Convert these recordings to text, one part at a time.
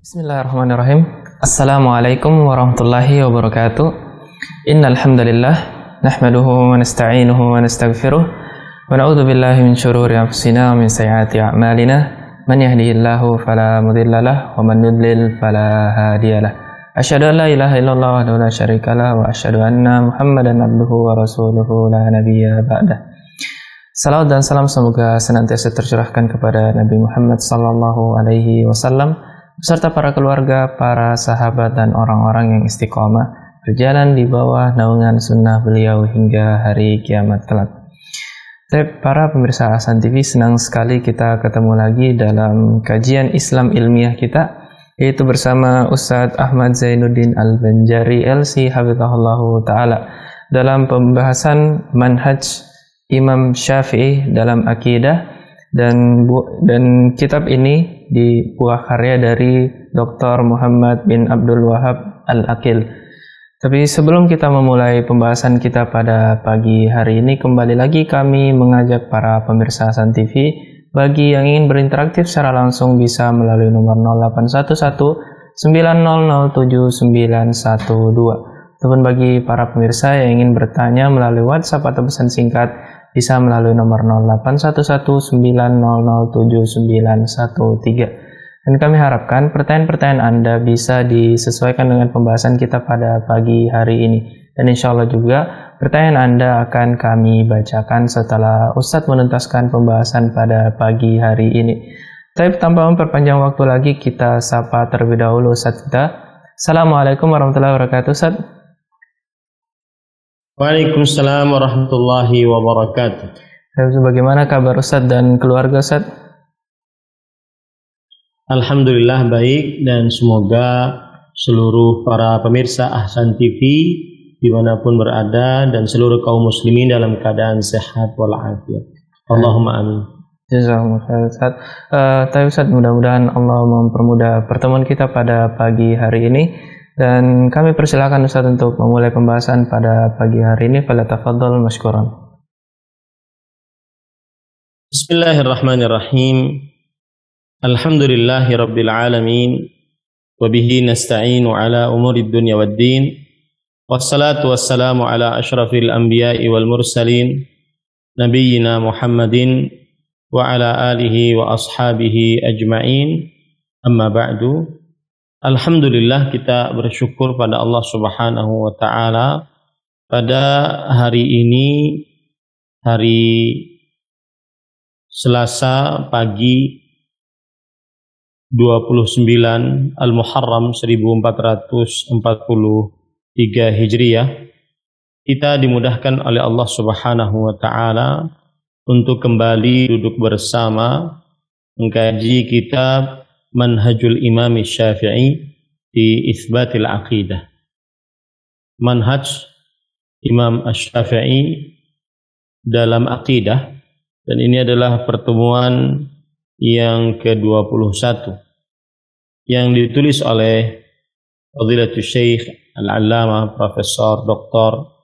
Bismillahirrahmanirrahim. Assalamualaikum warahmatullahi wabarakatuh. Innal hamdalillah nahmaduhu wa nasta'inuhu wa nastaghfiruh wa na'udzu billahi min shururi anfusina wa min sayyiati a'malina. Man yahdihillahu fala mudilla lahu wa man yudlil fala hadiyalah. Asyhadu an la ilaha illallah wahdahu la syarikalah wa asyhadu anna Muhammadan abduhu wa rasuluhu la nabiyya ba'dah. Salawat dan salam semoga senantiasa tercurahkan kepada Nabi Muhammad sallallahu alaihi wasallam beserta para keluarga, para sahabat dan orang-orang yang istiqomah berjalan di bawah naungan sunnah beliau hingga hari kiamat kelak. Para pemirsa Ahsan TV, senang sekali kita ketemu lagi dalam kajian Islam ilmiah kita, yaitu bersama Ustadz Ahmad Zainuddin Al-Banjari LC Hafizahullahu Ta'ala dalam pembahasan manhaj Imam Syafi'i dalam akidah, dan kitab ini di buah karya dari Dr. Muhammad bin Abdul Wahab Al-Aqil. Tapi sebelum kita memulai pembahasan kita pada pagi hari ini, kembali lagi kami mengajak para pemirsa Ahsan TV, bagi yang ingin berinteraksi secara langsung bisa melalui nomor 0811 900 7912. Ataupun bagi para pemirsa yang ingin bertanya melalui WhatsApp atau pesan singkat, bisa melalui nomor 0811 900 7913. Dan kami harapkan pertanyaan-pertanyaan Anda bisa disesuaikan dengan pembahasan kita pada pagi hari ini. Dan insya Allah juga pertanyaan Anda akan kami bacakan setelah Ustadz menuntaskan pembahasan pada pagi hari ini. Tapi tanpa memperpanjang waktu lagi, kita sapa terlebih dahulu Ustadz kita. Assalamualaikum warahmatullahi wabarakatuh, Ustadz. Waalaikumsalam warahmatullahi wabarakatuh. Bagaimana kabar Ustadz dan keluarga Ustadz? Alhamdulillah baik, dan semoga seluruh para pemirsa Ahsan TV dimanapun berada dan seluruh kaum muslimin dalam keadaan sehat walafiat. Allahumma amin. Jazakumullah khair Ustadz. Tapi Ustadz, mudah-mudahan Allah mempermudah pertemuan kita pada pagi hari ini. Dan kami persilakan Ustadz untuk memulai pembahasan pada pagi hari ini. Falyatafaddal mashkuran. Bismillahirrahmanirrahim. Alhamdulillahi rabbil alamin. Wabihi nasta'inu ala umurid dunya wad din. Wassalatu wassalamu ala ashrafil anbiya'i wal mursalin, nabiyyina Muhammadin wa ala alihi wa ashabihi ajma'in. Amma ba'du. Alhamdulillah, kita bersyukur pada Allah Subhanahu wa Ta'ala pada hari ini, hari Selasa pagi 29 Al-Muharram 1443 Hijriah, kita dimudahkan oleh Allah Subhanahu wa Ta'ala untuk kembali duduk bersama mengkaji kitab Manhajul Imam Syafi'i di Itsbatil Aqidah. Manhaj Imam Syafi'i dalam akidah, dan ini adalah pertemuan yang ke-21 yang ditulis oleh Fadilatul Syekh Al-Allamah Profesor Dr.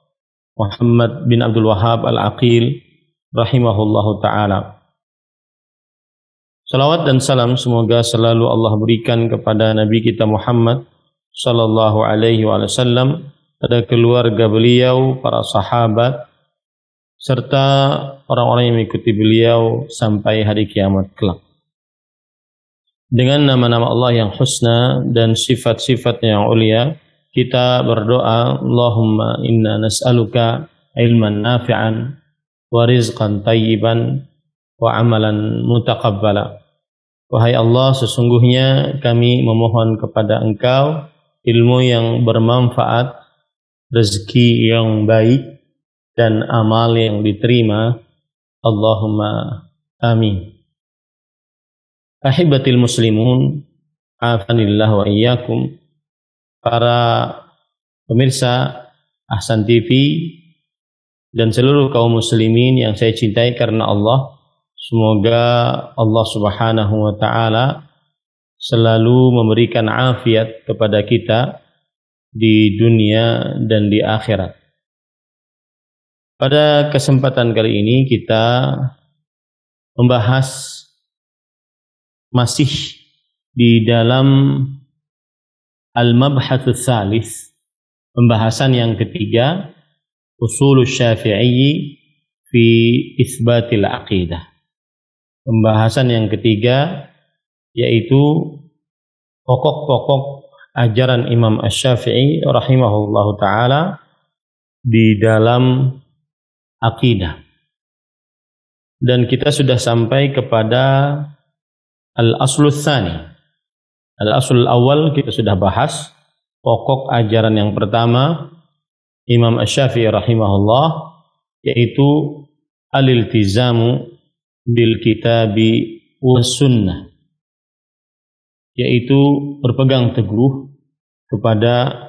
Muhammad bin Abdul Wahab Al-Aqil rahimahullahu ta'ala. Salawat dan salam semoga selalu Allah berikan kepada Nabi kita Muhammad sallallahu alaihi wasallam, pada keluarga beliau, para sahabat, serta orang-orang yang mengikuti beliau sampai hari kiamat kelak. Dengan nama-nama Allah yang husna dan sifat-sifatnya yang ulia, kita berdoa, Allahumma inna nas'aluka ilman nafi'an wa rizqan tayyiban wa amalan mutaqabbala. Wahai Allah, sesungguhnya kami memohon kepada Engkau ilmu yang bermanfaat, rezeki yang baik, dan amal yang diterima. Allahumma amin. Ahibatil muslimun, afanillah wa iyyakum. Para pemirsa Ahsan TV dan seluruh kaum muslimin yang saya cintai karena Allah, semoga Allah Subhanahu wa Ta'ala selalu memberikan afiat kepada kita di dunia dan di akhirat. Pada kesempatan kali ini kita membahas masih di dalam Al-Mabhatsus Tsalits, pembahasan yang ketiga, Ushulus Syafi'i fi Itsbatil Aqidah. Pembahasan yang ketiga yaitu pokok-pokok ajaran Imam Asy-Syafi'i rahimahullahu taala di dalam akidah. Dan kita sudah sampai kepada al-aslus tsani. Al-aslul awal kita sudah bahas, pokok ajaran yang pertama Imam Asy-Syafi'i rahimahullah yaitu al-iltizamu bil kitabi was sunnah, yaitu berpegang teguh kepada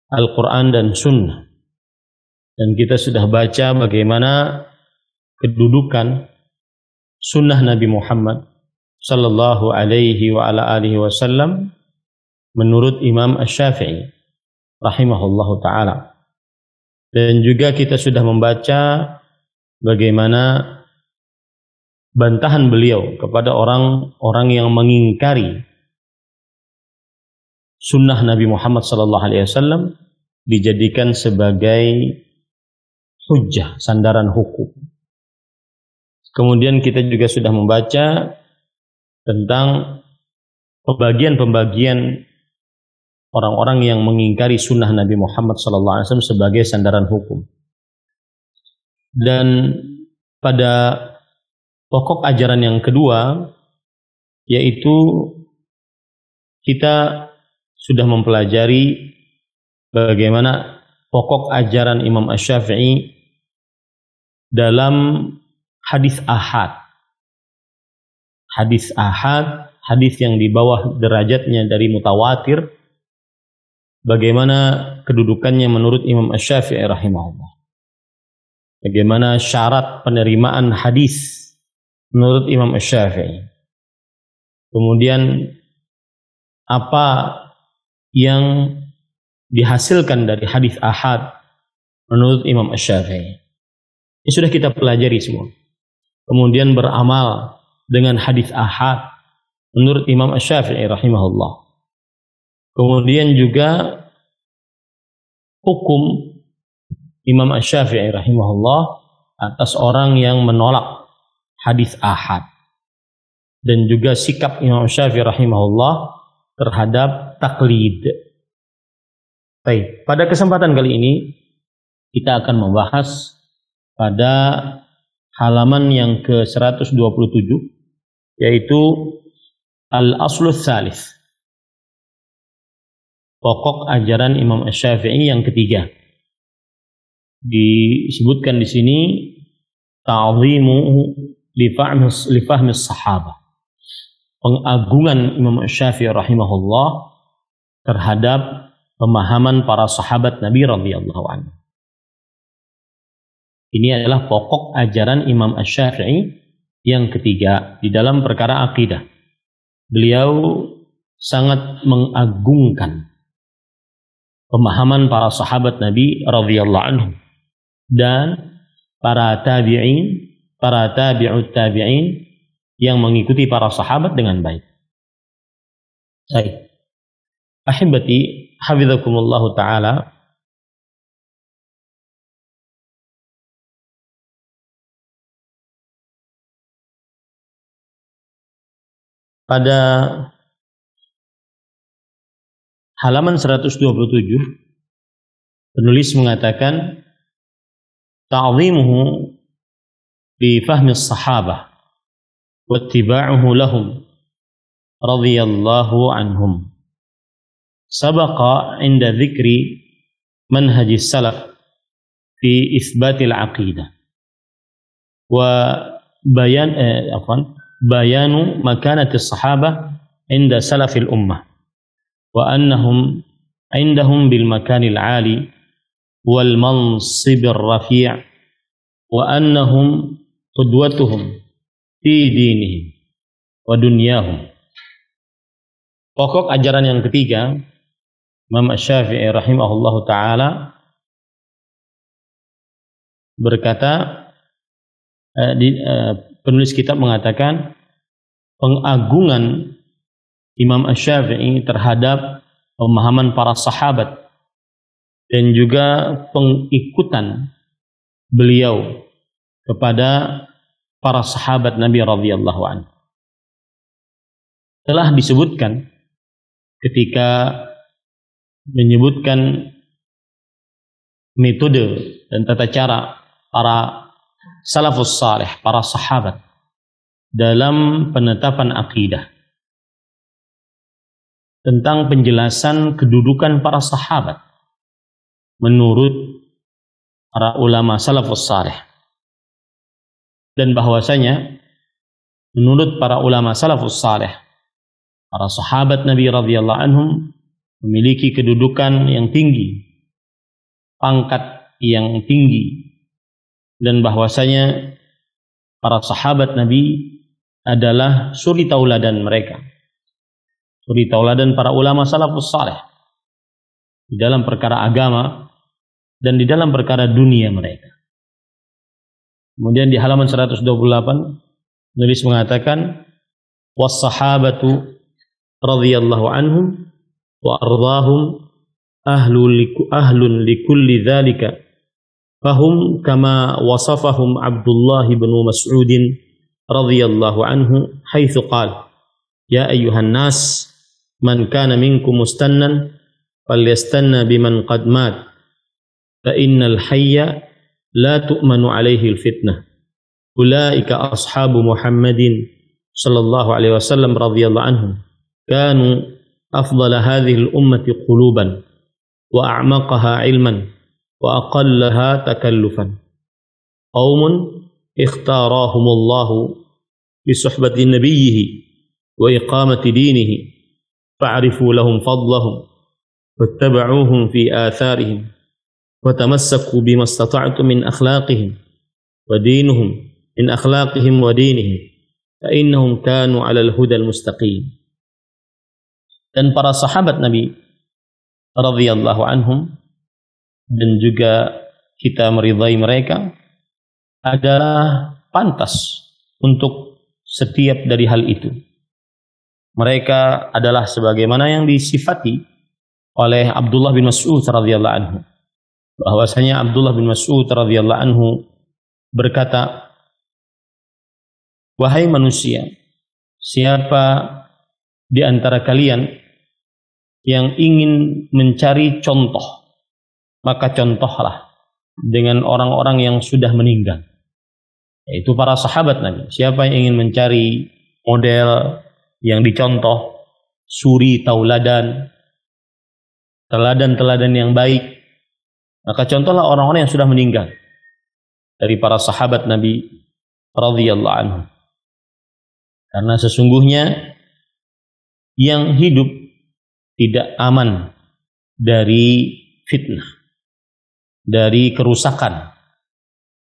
Al-Quran dan Sunnah. Dan kita sudah baca bagaimana kedudukan Sunnah Nabi Muhammad sallallahu alaihi wa ala alihi wasallam menurut Imam Asy-Syafi'i rahimahullahu ta'ala. Dan juga kita sudah membaca bagaimana bantahan beliau kepada orang-orang yang mengingkari sunnah Nabi Muhammad sallallahu alaihi wasallam dijadikan sebagai hujjah, sandaran hukum. Kemudian kita juga sudah membaca tentang pembagian-pembagian orang-orang yang mengingkari sunnah Nabi Muhammad sallallahu alaihi wasallam sebagai sandaran hukum. Dan pada pokok ajaran yang kedua yaitu kita sudah mempelajari bagaimana pokok ajaran Imam Asy-Syafi'i dalam hadis ahad. Hadis ahad, hadis yang di bawah derajatnya dari mutawatir, bagaimana kedudukannya menurut Imam Asy-Syafi'i rahimahullah. Bagaimana syarat penerimaan hadis menurut Imam Asy-Syafi'i. Kemudian apa yang dihasilkan dari hadis ahad menurut Imam Asy-Syafi'i. Ini sudah kita pelajari semua. Kemudian beramal dengan hadis ahad menurut Imam Asy-Syafi'i rahimahullah. Kemudian juga hukum Imam Asy-Syafi'i rahimahullah atas orang yang menolak hadis ahad, dan juga sikap Imam Asy-Syafi'i rahimahullah terhadap taklid. Baik, pada kesempatan kali ini kita akan membahas pada halaman yang ke-127 yaitu al-aslus tsalits, pokok ajaran Imam Asy-Syafi'i yang ketiga. Disebutkan di sini ta'zimu li fahmi sahabah, pengagungan Imam Asy-Syafi'i rahimahullah terhadap pemahaman para sahabat Nabi radhiyallahu anhu. Ini adalah pokok ajaran Imam Asy-Syafi'i yang ketiga di dalam perkara akidah. Beliau sangat mengagungkan pemahaman para sahabat Nabi radhiyallahu anhu dan para tabi'in, para tabi'ut tabi'in yang mengikuti para sahabat dengan baik. Baik. Ahibati hafizakumullah ta'ala, pada halaman 127 penulis mengatakan ta'zimuhu bi fahmi as-sahabah wa ittiba'uhu lahum radhiyallahu anhum sabaqa 'inda dzikri manhajis salaf fi itsbatil aqidah wa bayanu makanati as-sahabah 'inda salafil ummah wa annahum 'indahum bil makanil 'ali wal mansibir rafi' wa annahum qudwatuhum fi dinihim wa dunyahum. Pokok ajaran yang ketiga Imam Asy-Syafi'i rahimahullahu ta'ala berkata, penulis kitab mengatakan pengagungan Imam Asy-Syafi'i terhadap pemahaman para sahabat, dan juga pengikutan beliau kepada para sahabat Nabi radhiyallahu anhu. Telah disebutkan ketika menyebutkan metode dan tata cara para salafus salih, para sahabat dalam penetapan akidah, tentang penjelasan kedudukan para sahabat menurut para ulama salafus salih, dan bahwasanya menurut para ulama salafus salih, para sahabat Nabi radhiyallahu anhum memiliki kedudukan yang tinggi, pangkat yang tinggi, dan bahwasanya para sahabat Nabi adalah suri tauladan mereka, suri tauladan para ulama salafus salih di dalam perkara agama dan di dalam perkara dunia mereka. Kemudian di halaman 128 nulis mengatakan, was-sahabatu radhiyallahu anhum wa ardhahum ahlun likulli dzalika fahum kama wasafahum Abdullah bin Mas'ud radhiyallahu anhu haitsu qala ya ayyuhan nas man kana minkum mustannan falyastanna biman qad mat fa innal hayya la tu'manu alaihi al-fitnah ulaika ashabu Muhammadin sallallahu alaihi wasallam radhiyallahu anhum kanu afdala hadhihi al-ummati quluban wa a'maqaha ilman wa aqallaha takallufan qaumun ikhtarahumullahu bi suhbati nabiyhi wa iqamati dinihi fa'rifu lahum fadlahum wattaba'uhum fi atharihim wa tamassaku bima istata'tum min akhlaqihim wa dinuhum min akhlaqihim wa dinihim fa innahum kanu 'alal hudal mustaqim. Dan para sahabat Nabi radhiyallahu anhum, dan juga kita meridai mereka, adalah pantas untuk setiap dari hal itu. Mereka adalah sebagaimana yang disifati oleh Abdullah bin Mas'ud radhiyallahu anhu, bahwasanya Abdullah bin Mas'ud radhiyallahu anhu berkata, wahai manusia, siapa di antara kalian yang ingin mencari contoh, maka contohlah dengan orang-orang yang sudah meninggal, yaitu para sahabat Nabi. Siapa yang ingin mencari model yang dicontoh, suri tauladan, teladan-teladan yang baik, maka contohlah orang-orang yang sudah meninggal dari para sahabat Nabi radhiyallahu anhu. Karena sesungguhnya yang hidup tidak aman dari fitnah, dari kerusakan.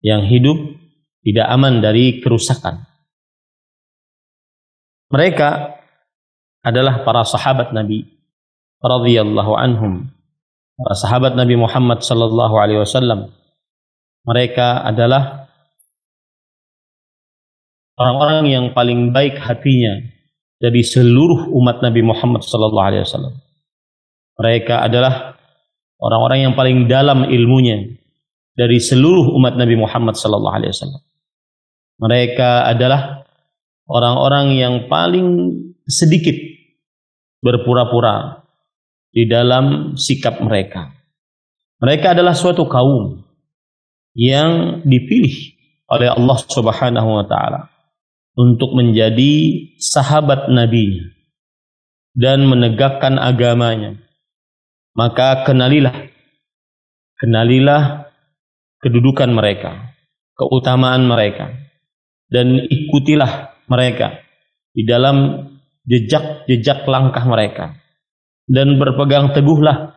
Yang hidup tidak aman dari kerusakan. Mereka adalah para sahabat Nabi radhiyallahu anhum, para sahabat Nabi Muhammad sallallahu alaihi wasallam. Mereka adalah orang-orang yang paling baik hatinya dari seluruh umat Nabi Muhammad sallallahu alaihi wasallam. Mereka adalah orang-orang yang paling dalam ilmunya dari seluruh umat Nabi Muhammad sallallahu alaihi wasallam. Mereka adalah orang-orang yang paling sedikit berpura-pura di dalam sikap mereka. Mereka adalah suatu kaum yang dipilih oleh Allah Subhanahu wa taala untuk menjadi sahabat Nabi dan menegakkan agamanya. Maka kenalilah kedudukan mereka, keutamaan mereka, dan ikutilah mereka di dalam jejak-jejak langkah mereka, dan berpegang teguhlah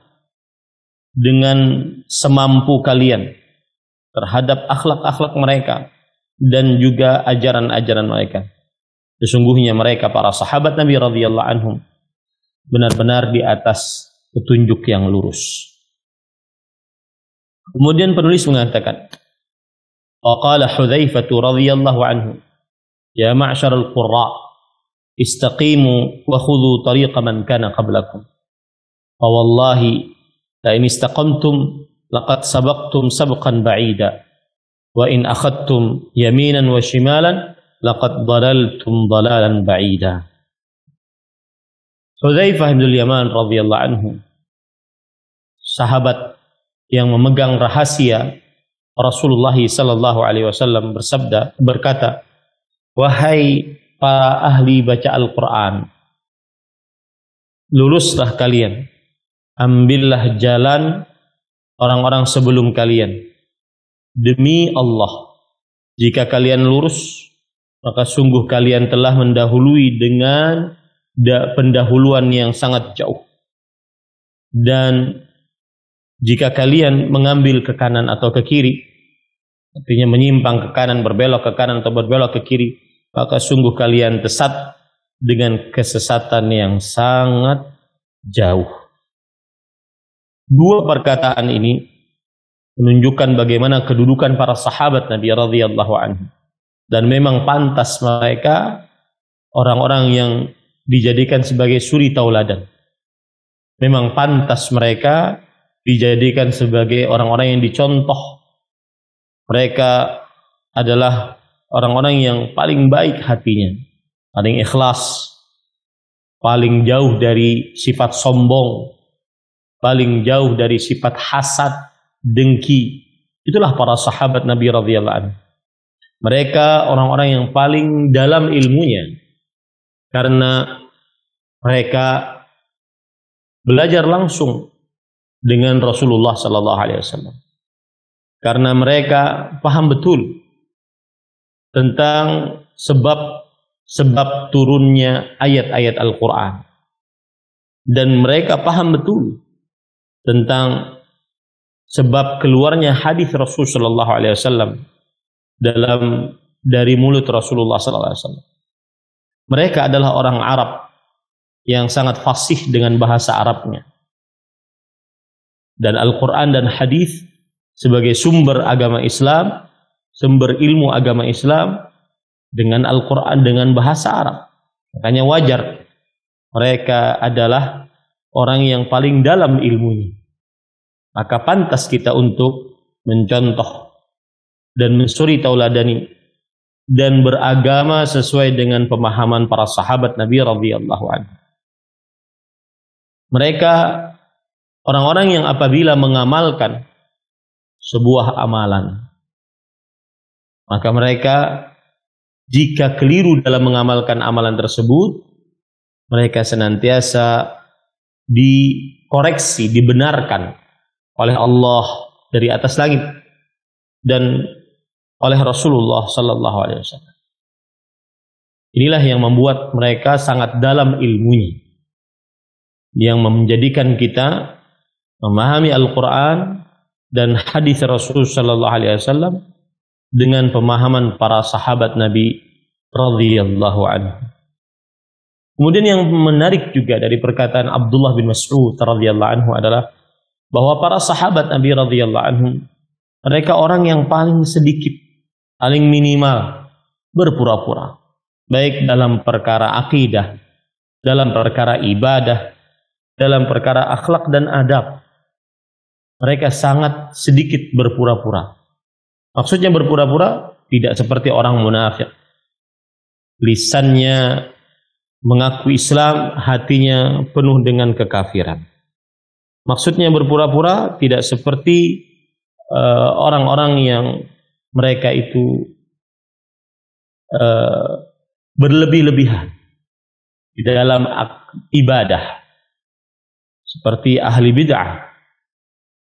dengan semampu kalian terhadap akhlak-akhlak mereka dan juga ajaran-ajaran mereka. Sesungguhnya mereka para sahabat Nabi radhiyallahu anhum benar-benar di atas petunjuk yang lurus. Kemudian penulis mengatakan, qala Hudzaifah radhiyallahu anhu, ya ma'syaral qurra istaqimu wa khudhu tariqa man kana qablakum. Fa wallahi la in istaqamtum laqad sabaqtum sabqan ba'ida wa in akhadtum yaminan wa shimalan laqad dalaltum dalalan ba'ida. Hudzaifah bin Yaman radhiyallahu anhu, sahabat yang memegang rahasia Rasulullah sallallahu alaihi wasallam, berkata, wahai para ahli baca Al-Quran, luluslah kalian, ambillah jalan orang-orang sebelum kalian. Demi Allah, jika kalian lurus, maka sungguh kalian telah mendahului dengan pendahuluan yang sangat jauh. Dan jika kalian mengambil ke kanan atau ke kiri, artinya menyimpang ke kanan, berbelok ke kanan atau berbelok ke kiri, maka sungguh kalian sesat dengan kesesatan yang sangat jauh. Dua perkataan ini menunjukkan bagaimana kedudukan para sahabat Nabi radhiyallahu anhu, dan memang pantas mereka orang-orang yang dijadikan sebagai suri tauladan. Memang pantas mereka dijadikan sebagai orang-orang yang dicontoh. Mereka adalah orang-orang yang paling baik hatinya, paling ikhlas, paling jauh dari sifat sombong, paling jauh dari sifat hasad, dengki. Itulah para sahabat Nabi radhiyallahu anhu. Mereka orang-orang yang paling dalam ilmunya, karena mereka belajar langsung dengan Rasulullah sallallahu alaihi wasallam. Karena mereka paham betul tentang sebab turunnya ayat-ayat Al-Quran, dan mereka paham betul tentang sebab keluarnya hadis Rasul sallallahu alaihi wasallam dari mulut Rasulullah sallallahu alaihi wasallam. Mereka adalah orang Arab yang sangat fasih dengan bahasa Arabnya, dan Al-Quran dan hadis sebagai sumber agama Islam, sumber ilmu agama Islam, dengan Al-Quran dengan bahasa Arab. Makanya wajar mereka adalah orang yang paling dalam ilmunya. Maka pantas kita untuk mencontoh dan mensuri tauladani dan beragama sesuai dengan pemahaman para sahabat Nabi radhiyallahu anhu. Mereka orang-orang yang apabila mengamalkan sebuah amalan, maka mereka jika keliru dalam mengamalkan amalan tersebut, mereka senantiasa dikoreksi, dibenarkan oleh Allah dari atas langit dan oleh Rasulullah sallallahu alaihi wasallam. Inilah yang membuat mereka sangat dalam ilmunya, yang menjadikan kita memahami Al-Quran dan hadis Rasul sallallahu alaihi wasallam dengan pemahaman para sahabat Nabi radhiyallahu anhu. Kemudian yang menarik juga dari perkataan Abdullah bin Mas'ud radhiyallahu anhu adalah bahwa para sahabat Nabi radhiyallahu anhu, mereka orang yang paling sedikit, paling minimal berpura-pura, baik dalam perkara akidah, dalam perkara ibadah, dalam perkara akhlak dan adab. Mereka sangat sedikit berpura-pura. Maksudnya berpura-pura tidak seperti orang munafik. Lisannya mengaku Islam, hatinya penuh dengan kekafiran. Maksudnya berpura-pura tidak seperti orang-orang yang mereka itu berlebih-lebihan di dalam ibadah, seperti ahli bid'ah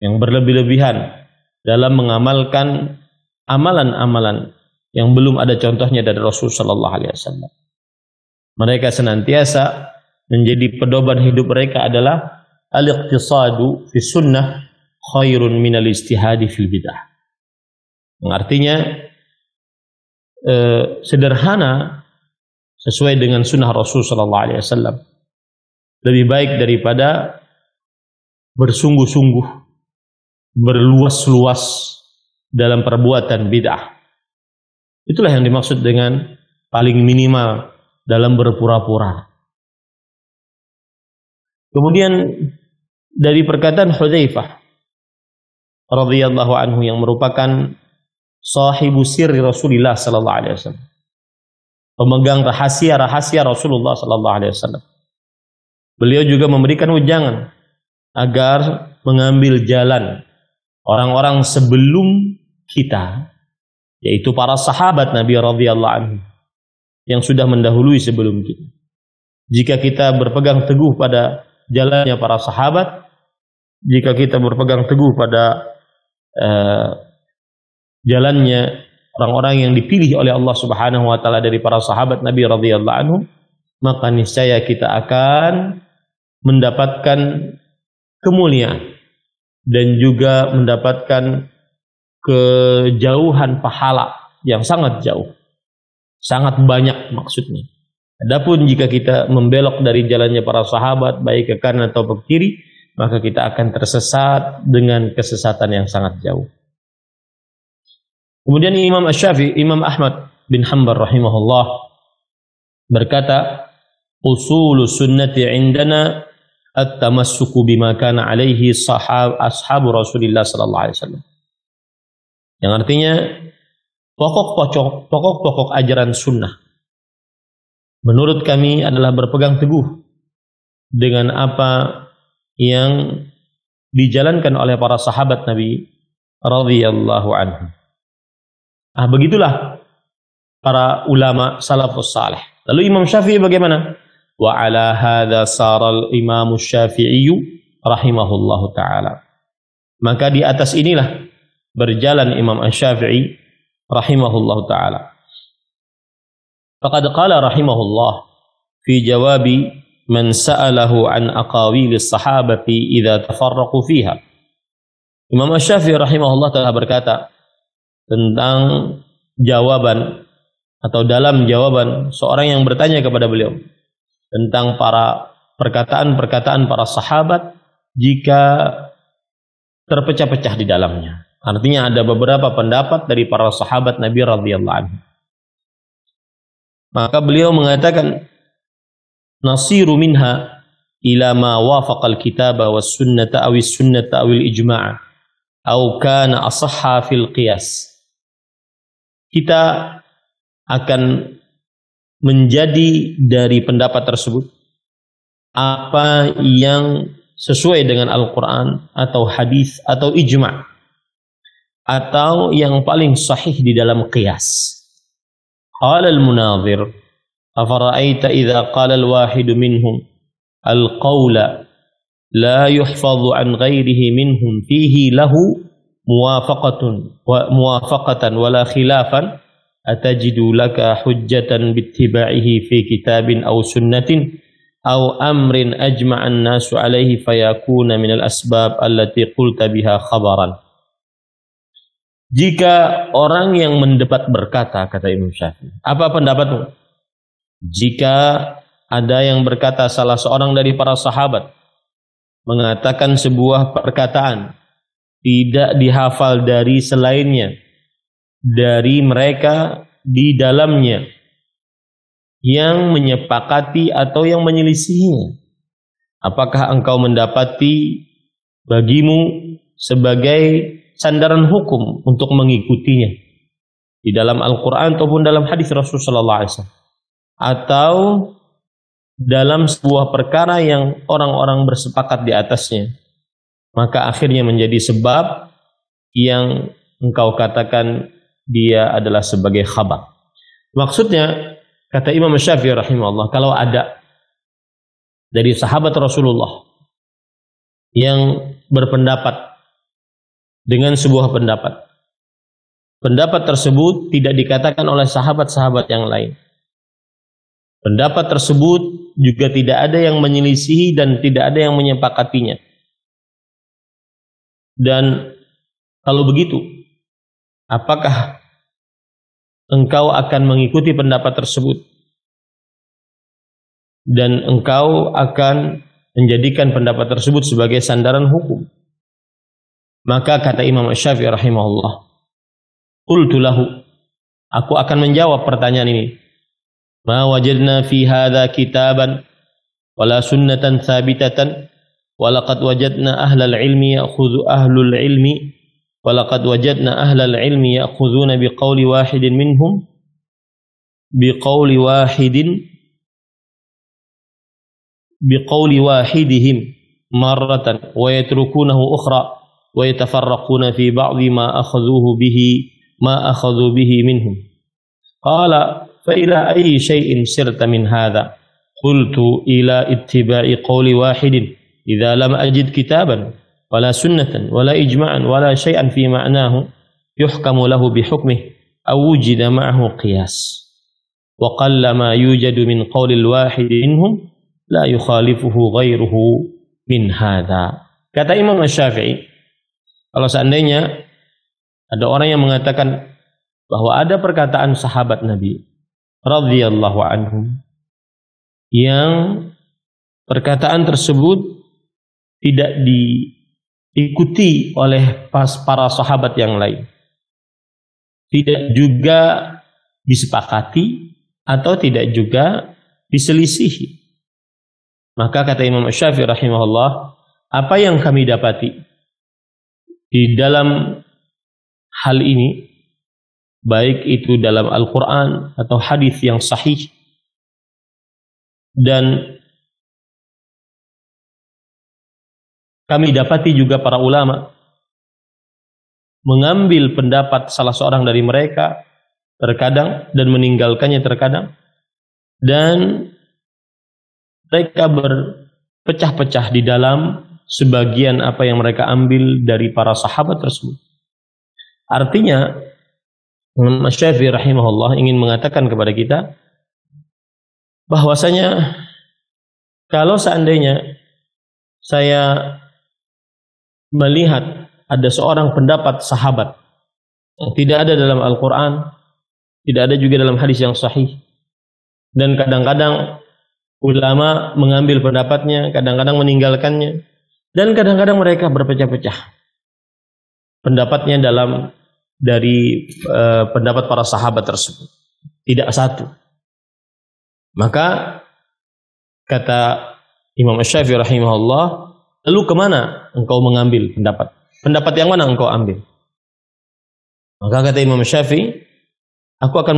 yang berlebih-lebihan dalam mengamalkan amalan-amalan yang belum ada contohnya dari Rasul sallallahu alaihi wasallam. Mereka senantiasa menjadi pedoman hidup mereka adalah al-iqtisadu fi sunnah khairun minal istihadi fil bid'ah. Artinya sederhana sesuai dengan sunnah Rasul sallallahu alaihi wasallam lebih baik daripada bersungguh-sungguh, berluas-luas dalam perbuatan bid'ah. Itulah yang dimaksud dengan paling minimal dalam berpura-pura. Kemudian dari perkataan Hudzaifah radhiyallahu anhu yang merupakan sahibu sirri Rasulullah sallallahu alaihi wasallam, pemegang rahasia-rahasia Rasulullah sallallahu alaihi wasallam. Beliau juga memberikan wejangan agar mengambil jalan orang-orang sebelum kita, yaitu para sahabat Nabi radhiyallahu anhu yang sudah mendahului sebelum kita. Jika kita berpegang teguh pada jalannya para sahabat, jika kita berpegang teguh pada jalannya orang-orang yang dipilih oleh Allah Subhanahu wa taala dari para sahabat Nabi radhiyallahu anhu, maka niscaya kita akan mendapatkan kemuliaan dan juga mendapatkan kejauhan pahala yang sangat jauh, sangat banyak maksudnya. Adapun jika kita membelok dari jalannya para sahabat baik ke kanan atau ke kiri, maka kita akan tersesat dengan kesesatan yang sangat jauh. Kemudian Imam Asy-Syafi'i, Imam Ahmad bin Hanbal rahimahullah berkata, usulus sunnati indana at-tamassuku bima kana alaihi ashabu Rasulillah sallallahu alaihi wasallam. Yang artinya pokok-pokok ajaran sunnah menurut kami adalah berpegang teguh dengan apa yang dijalankan oleh para sahabat Nabi radhiyallahu anhu. Begitulah para ulama salafus salih. Lalu Imam Syafi'i bagaimana? Wa ala hadza saral Imam Syafi'i rahimahullahu taala. Maka di atas inilah berjalan Imam Asy-Syafi'i rahimahullahu taala. Faqad qala rahimahullah fi jawabi man sa'alahu an aqawili sahabati idza tafarraqu fiha. Imam Asy-Syafi'i rahimahullah telah berkata tentang jawaban atau dalam jawaban seorang yang bertanya kepada beliau tentang para perkataan-perkataan para sahabat jika terpecah-pecah di dalamnya. Artinya ada beberapa pendapat dari para sahabat Nabi radhiyallahu anhu. Maka beliau mengatakan nasiru minha ila ma wafaqa al-kitaba was sunnata aw as-sunnata aw al-ijma' aw kana asahha fil qiyas. Kita akan menjadi dari pendapat tersebut apa yang sesuai dengan Al-Quran atau hadis atau ijma' atau yang paling sahih di dalam qiyas. Qala al-munadhir afara'aita idza qala al-wahidu minhum al-qawla la yuhfadhu an ghairihi minhum fihi lahu muwafaqatan wala khilafan atajidu laka hujjatan bittiba'ihi fi kitabin aw sunnatin aw amrin ajma'an nasu alaihi fayakuna minal asbab allati qulta biha khabaran. Jika orang yang mendebat berkata, kata Imam Syafi'i, apa pendapatmu? Jika ada yang berkata, salah seorang dari para sahabat mengatakan sebuah perkataan tidak dihafal dari selainnya dari mereka di dalamnya yang menyepakati atau yang menyelisihinya, apakah engkau mendapati bagimu sebagai sandaran hukum untuk mengikutinya di dalam Al-Quran ataupun dalam hadis Rasulullah sallallahu alaihi wasallam, atau dalam sebuah perkara yang orang-orang bersepakat di atasnya, maka akhirnya menjadi sebab yang engkau katakan dia adalah sebagai khabar. Maksudnya, kata Imam Syafi'i rahimahullah, kalau ada dari sahabat Rasulullah yang berpendapat dengan sebuah pendapat, pendapat tersebut tidak dikatakan oleh sahabat-sahabat yang lain, pendapat tersebut juga tidak ada yang menyelisihi dan tidak ada yang menyepakatinya, dan kalau begitu, apakah engkau akan mengikuti pendapat tersebut dan engkau akan menjadikan pendapat tersebut sebagai sandaran hukum? Maka kata Imam Syafi'i rahimahullah, qultu lahu, aku akan menjawab pertanyaan ini, ma wajadna fi hadza kitaban wala sunnatan thabitatan walaqad wajadna ahlal ilmi ya'khudhu ahlul ilmi walaqad wajadna ahlal ilmi ya'khudhuna biqauli wahidin minhum biqauli wahidihim marratan wa yatrukunahu ukhra wa yatafarraquna fi ba'dhi ma akhadhu bihi minhum. Qala fa ila ayyi shay'in sirta min hadha? Qultu ila ittiba'i qawli wahidin idza lam ajid kitaban wala sunnatan wala ijma'an wala shay'an fi ma'nahu yuhkamu lahu bi hukmihi aw wujida ma'ahu qiyas. Wa qalla ma yujadu min qawli al-wahid minhum la yukhalifuhu ghairuhu min hadha. Kata Imam Asy-Syafi'i, kalau seandainya ada orang yang mengatakan bahwa ada perkataan sahabat Nabi radhiyallahu anhum yang perkataan tersebut tidak diikuti oleh para sahabat yang lain, tidak juga disepakati atau tidak juga diselisihi, maka kata Imam Syafi'i rahimahullah, apa yang kami dapati di dalam hal ini, baik itu dalam Al-Quran atau hadis yang sahih, dan kami dapati juga para ulama mengambil pendapat salah seorang dari mereka terkadang dan meninggalkannya terkadang, dan mereka berpecah-pecah di dalam sebagian apa yang mereka ambil dari para sahabat tersebut. Artinya Imam Syafi'i rahimahullah ingin mengatakan kepada kita bahwasanya kalau seandainya saya melihat ada seorang pendapat sahabat yang tidak ada dalam Al-Quran, tidak ada juga dalam hadis yang sahih, dan kadang-kadang ulama mengambil pendapatnya, kadang-kadang meninggalkannya, dan kadang-kadang mereka berpecah-pecah pendapatnya dari pendapat para sahabat tersebut, tidak satu. Maka kata Imam Syafi'i rahimahullah, lalu kemana engkau mengambil pendapat? Pendapat yang mana engkau ambil? Maka kata Imam Syafi'i, aku akan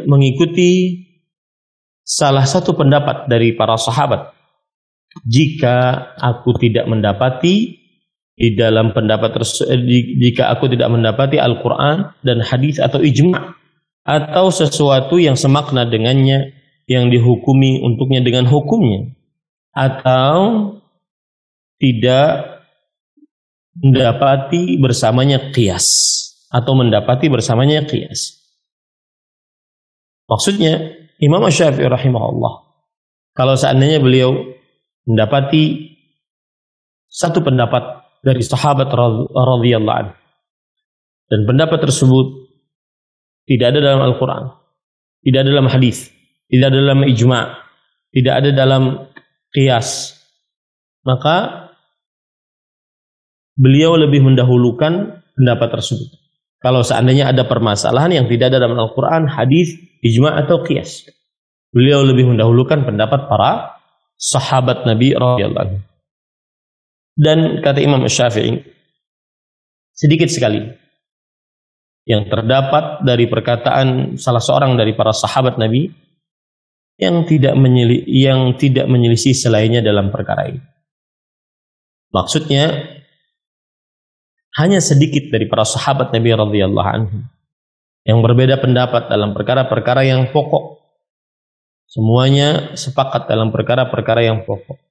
mengikuti salah satu pendapat dari para sahabat. Jika aku tidak mendapati di dalam jika aku tidak mendapati Al-Quran dan hadis atau ijma' atau sesuatu yang semakna dengannya, yang dihukumi untuknya dengan hukumnya, atau tidak mendapati bersamanya qiyas, atau mendapati bersamanya qiyas. Maksudnya Imam Syafi'i rahimahullah, kalau seandainya beliau mendapati satu pendapat dari sahabat radhiyallahu anhu, dan pendapat tersebut tidak ada dalam Al-Quran, tidak ada dalam hadis, tidak ada dalam ijma', tidak ada dalam qiyas, maka beliau lebih mendahulukan pendapat tersebut. Kalau seandainya ada permasalahan yang tidak ada dalam Al-Quran, hadis, ijma' atau qiyas, beliau lebih mendahulukan pendapat para sahabat Nabi radhiyallahu anhu. Dan kata Imam Syafi'i, sedikit sekali yang terdapat dari perkataan salah seorang dari para sahabat Nabi yang tidak menyelisih selainnya dalam perkara ini. Maksudnya hanya sedikit dari para sahabat Nabi radhiyallahu anhu yang berbeda pendapat dalam perkara-perkara yang pokok. Semuanya sepakat dalam perkara-perkara yang pokok.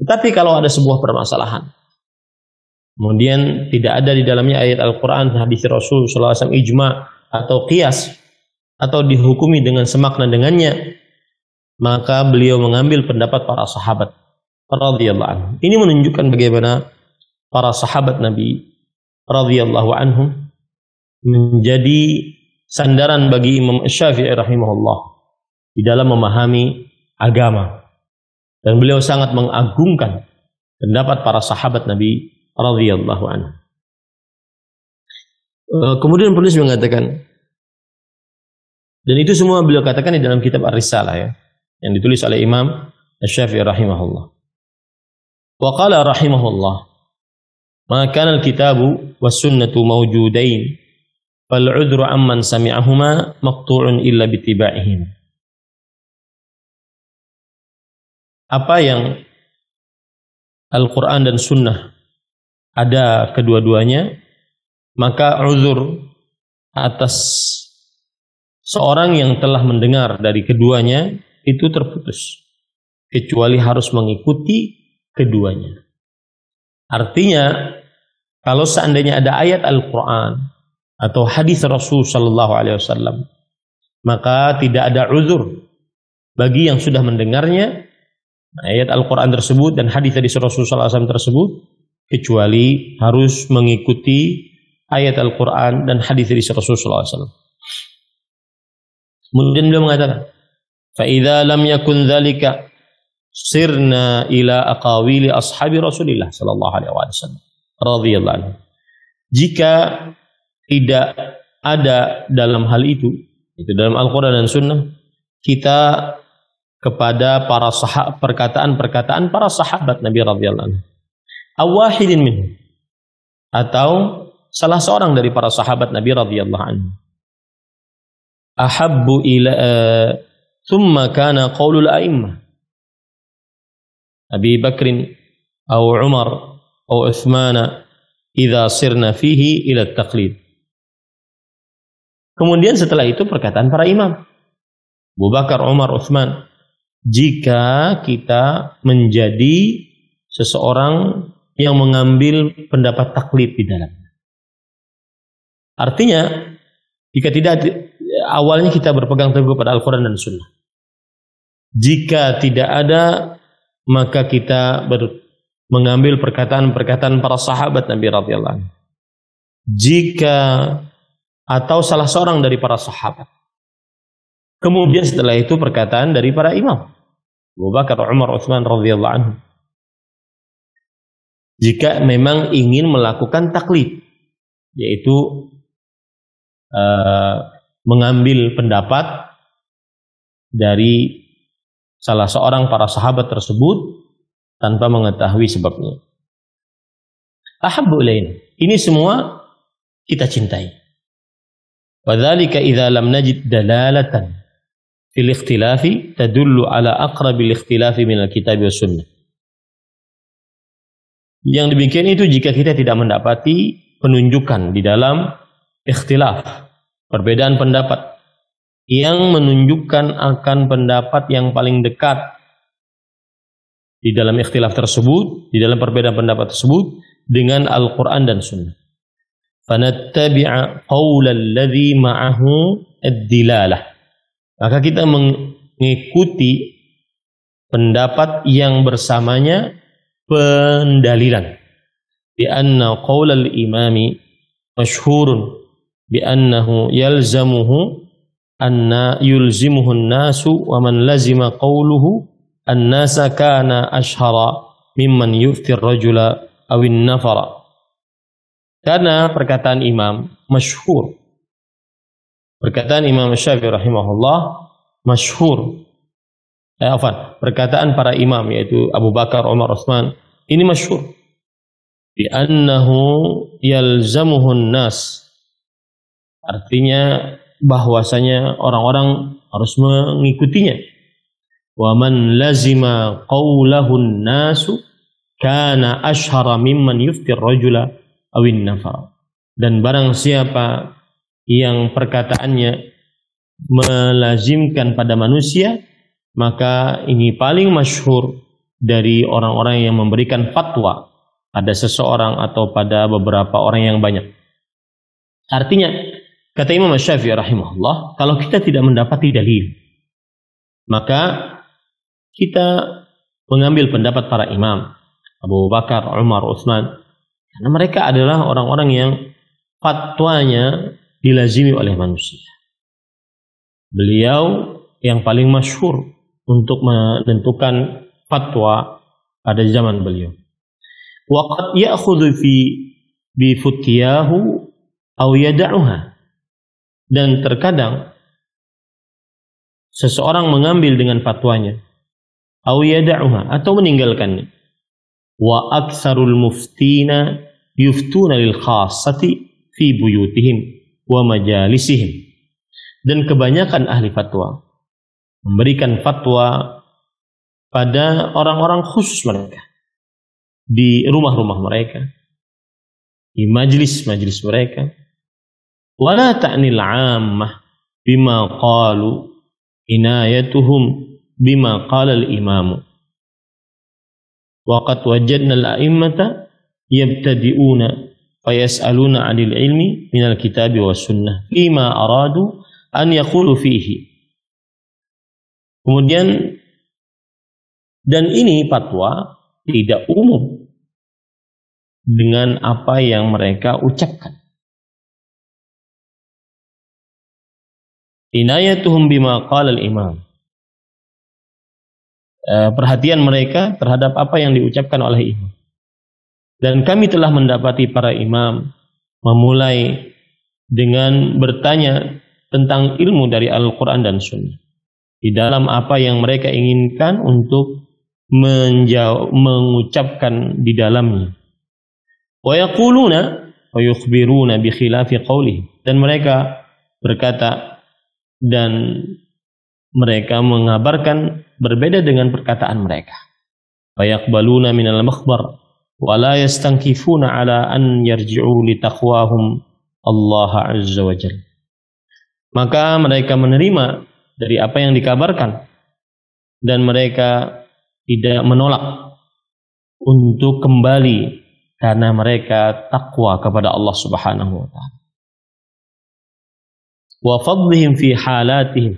Tetapi kalau ada sebuah permasalahan, kemudian tidak ada di dalamnya ayat Al-Quran, hadis Rasul sallallahu alaihi wasallam, ijma' atau qiyas, atau dihukumi dengan semakna dengannya, maka beliau mengambil pendapat para sahabat radhiyallahu anhu. Ini menunjukkan bagaimana para sahabat Nabi radhiyallahu anhum menjadi sandaran bagi Imam Syafi'i rahimahullah di dalam memahami agama. Dan beliau sangat mengagungkan pendapat para sahabat Nabi radhiyallahu anhu. Kemudian penulis mengatakan, dan itu semua beliau katakan di dalam kitab Ar-Risalah ya, yang ditulis oleh Imam Syafi'i rahimahullah. Wa qala rahimahullah, ma kana al-kitabu was sunnatu mawjudain fal 'udhru amman sami'ahuma maqtu'un illa bitiba'ihim. Apa yang Al-Quran dan Sunnah ada kedua-duanya, maka uzur atas seorang yang telah mendengar dari keduanya itu terputus, kecuali harus mengikuti keduanya. Artinya, kalau seandainya ada ayat Al-Quran atau hadis Rasul Sallallahu Alaihi Wasallam, maka tidak ada uzur bagi yang sudah mendengarnya ayat Al-Quran tersebut dan hadis dari Rasul Sallallahu Alaihi Wasallam tersebut, kecuali harus mengikuti ayat Al-Quran dan hadis dari Rasul Sallallahu Alaihi Wasallam. Kemudian beliau mengatakan, فَإِذَا لَمْ يَكُنْ ذَلِكَ سِرْنَا إِلَىٰ أَقَاوِيلِ أَصْحَابِ رَسُولِ اللَّهِ sallallahu alaihi wasallam radhiyallahu anhu. Jika tidak ada dalam hal itu dalam Al-Quran dan Sunnah, kita kepada para perkataan para sahabat Nabi radhiyallahu anhu. Awahidin minhum, atau salah seorang dari para sahabat Nabi radhiyallahu anhu. Ahabbu ila thumma kana qaulul a'immah Abi Bakrin atau Umar atau Uthman idza sirna fihi ila at-taqlid. Kemudian setelah itu perkataan para imam Abu Bakar, Umar, Uthman, jika kita menjadi seseorang yang mengambil pendapat taklid di dalamnya. Artinya, jika tidak awalnya kita berpegang teguh pada Al-Quran dan Sunnah. Jika tidak ada, maka kita mengambil perkataan-perkataan para sahabat Nabi radhiyallahu anhu. Jika atau salah seorang dari para sahabat. Kemudian setelah itu perkataan dari para imam Abu Bakar, Umar, Utsman radhiyallahu anhu. Jika memang ingin melakukan taklid, yaitu mengambil pendapat dari salah seorang para sahabat tersebut tanpa mengetahui sebabnya. Ahabbu ilaina, ini semua kita cintai. Wa dzalika idza lam najid dalalatan fil ikhtilafi tadullu ala aqrabil ikhtilafi minal kitab was sunnah. Yang demikian itu jika kita tidak mendapati penunjukan di dalam ikhtilaf, perbedaan pendapat yang menunjukkan akan pendapat yang paling dekat di dalam ikhtilaf tersebut, di dalam perbedaan pendapat tersebut dengan Al-Quran dan Sunnah. Fanattabi'a qawla alladhi ma'ahu ad-dilalah. Maka kita mengikuti pendapat yang bersamanya pendalilan. Bi anna qawla al-imami masyhurun bi annahu yalzamuhu anna yulzimuhu an-nasu wa man lazima qawluhu an-nasa kana ashhara mimman yufti ar-rajula aw an-nafara. Karena perkataan imam masyhur, perkataan Imam Syafi'i rahimahullah masyhur. Perkataan para imam yaitu Abu Bakar, Umar, Utsman ini masyhur. Bi annahu yalzamuhun nas. Artinya bahwasanya orang-orang harus mengikutinya. Wa man lazima qawlahun nasu kana ashhara mimman yufti ar-rajula awin nafar. Dan barang siapa yang perkataannya melazimkan pada manusia, maka ini paling masyhur dari orang-orang yang memberikan fatwa pada seseorang atau pada beberapa orang yang banyak. Artinya, kata Imam Syafi'i rahimahullah, kalau kita tidak mendapati dalil, maka kita mengambil pendapat para imam Abu Bakar, Umar, Utsman, karena mereka adalah orang-orang yang fatwanya dilazimi oleh manusia. Beliau yang paling masyhur untuk menentukan fatwa pada zaman beliau. Wa qad ya'khudhu bi futyahu aw yad'uha. Dan terkadang seseorang mengambil dengan fatwanya aw yad'uha, atau meninggalkannya. wa aktsarul muftina yuftuna lil khassati fi buyutihim wa majalisihim. Dan kebanyakan ahli fatwa memberikan fatwa pada orang-orang khusus mereka, di rumah-rumah mereka, di majlis-majlis mereka. Wala ta'nil 'ammah bima qalu inayatuhum bima qala al-imamu. Wa qad wajadna al-a'immata yabtadi'una fayas'aluna 'anil ilmi minal kitabi was sunnah bima aradu an yaqulu fihi. Kemudian, dan ini fatwa tidak umum dengan apa yang mereka ucapkan. Inayatuhum bima qala al-imam. Perhatian mereka terhadap apa yang diucapkan oleh imam. Dan kami telah mendapati para imam memulai dengan bertanya tentang ilmu dari Al-Quran dan Sunnah di dalam apa yang mereka inginkan untuk mengucapkan di dalamnya. Wa yaquluna wa yukhbiruna bi khilafi qawlihi. Dan mereka berkata dan mereka mengabarkan berbeda dengan perkataan mereka. Wa yaqbaluna minal makhbar wa la yastankifuna ala an yarji'u li taqwahum Allah azza wa jalla. Maka mereka menerima dari apa yang dikabarkan dan mereka tidak menolak untuk kembali karena mereka takwa kepada Allah Subhanahu wa taala. Wa fadlihim fi halatihim,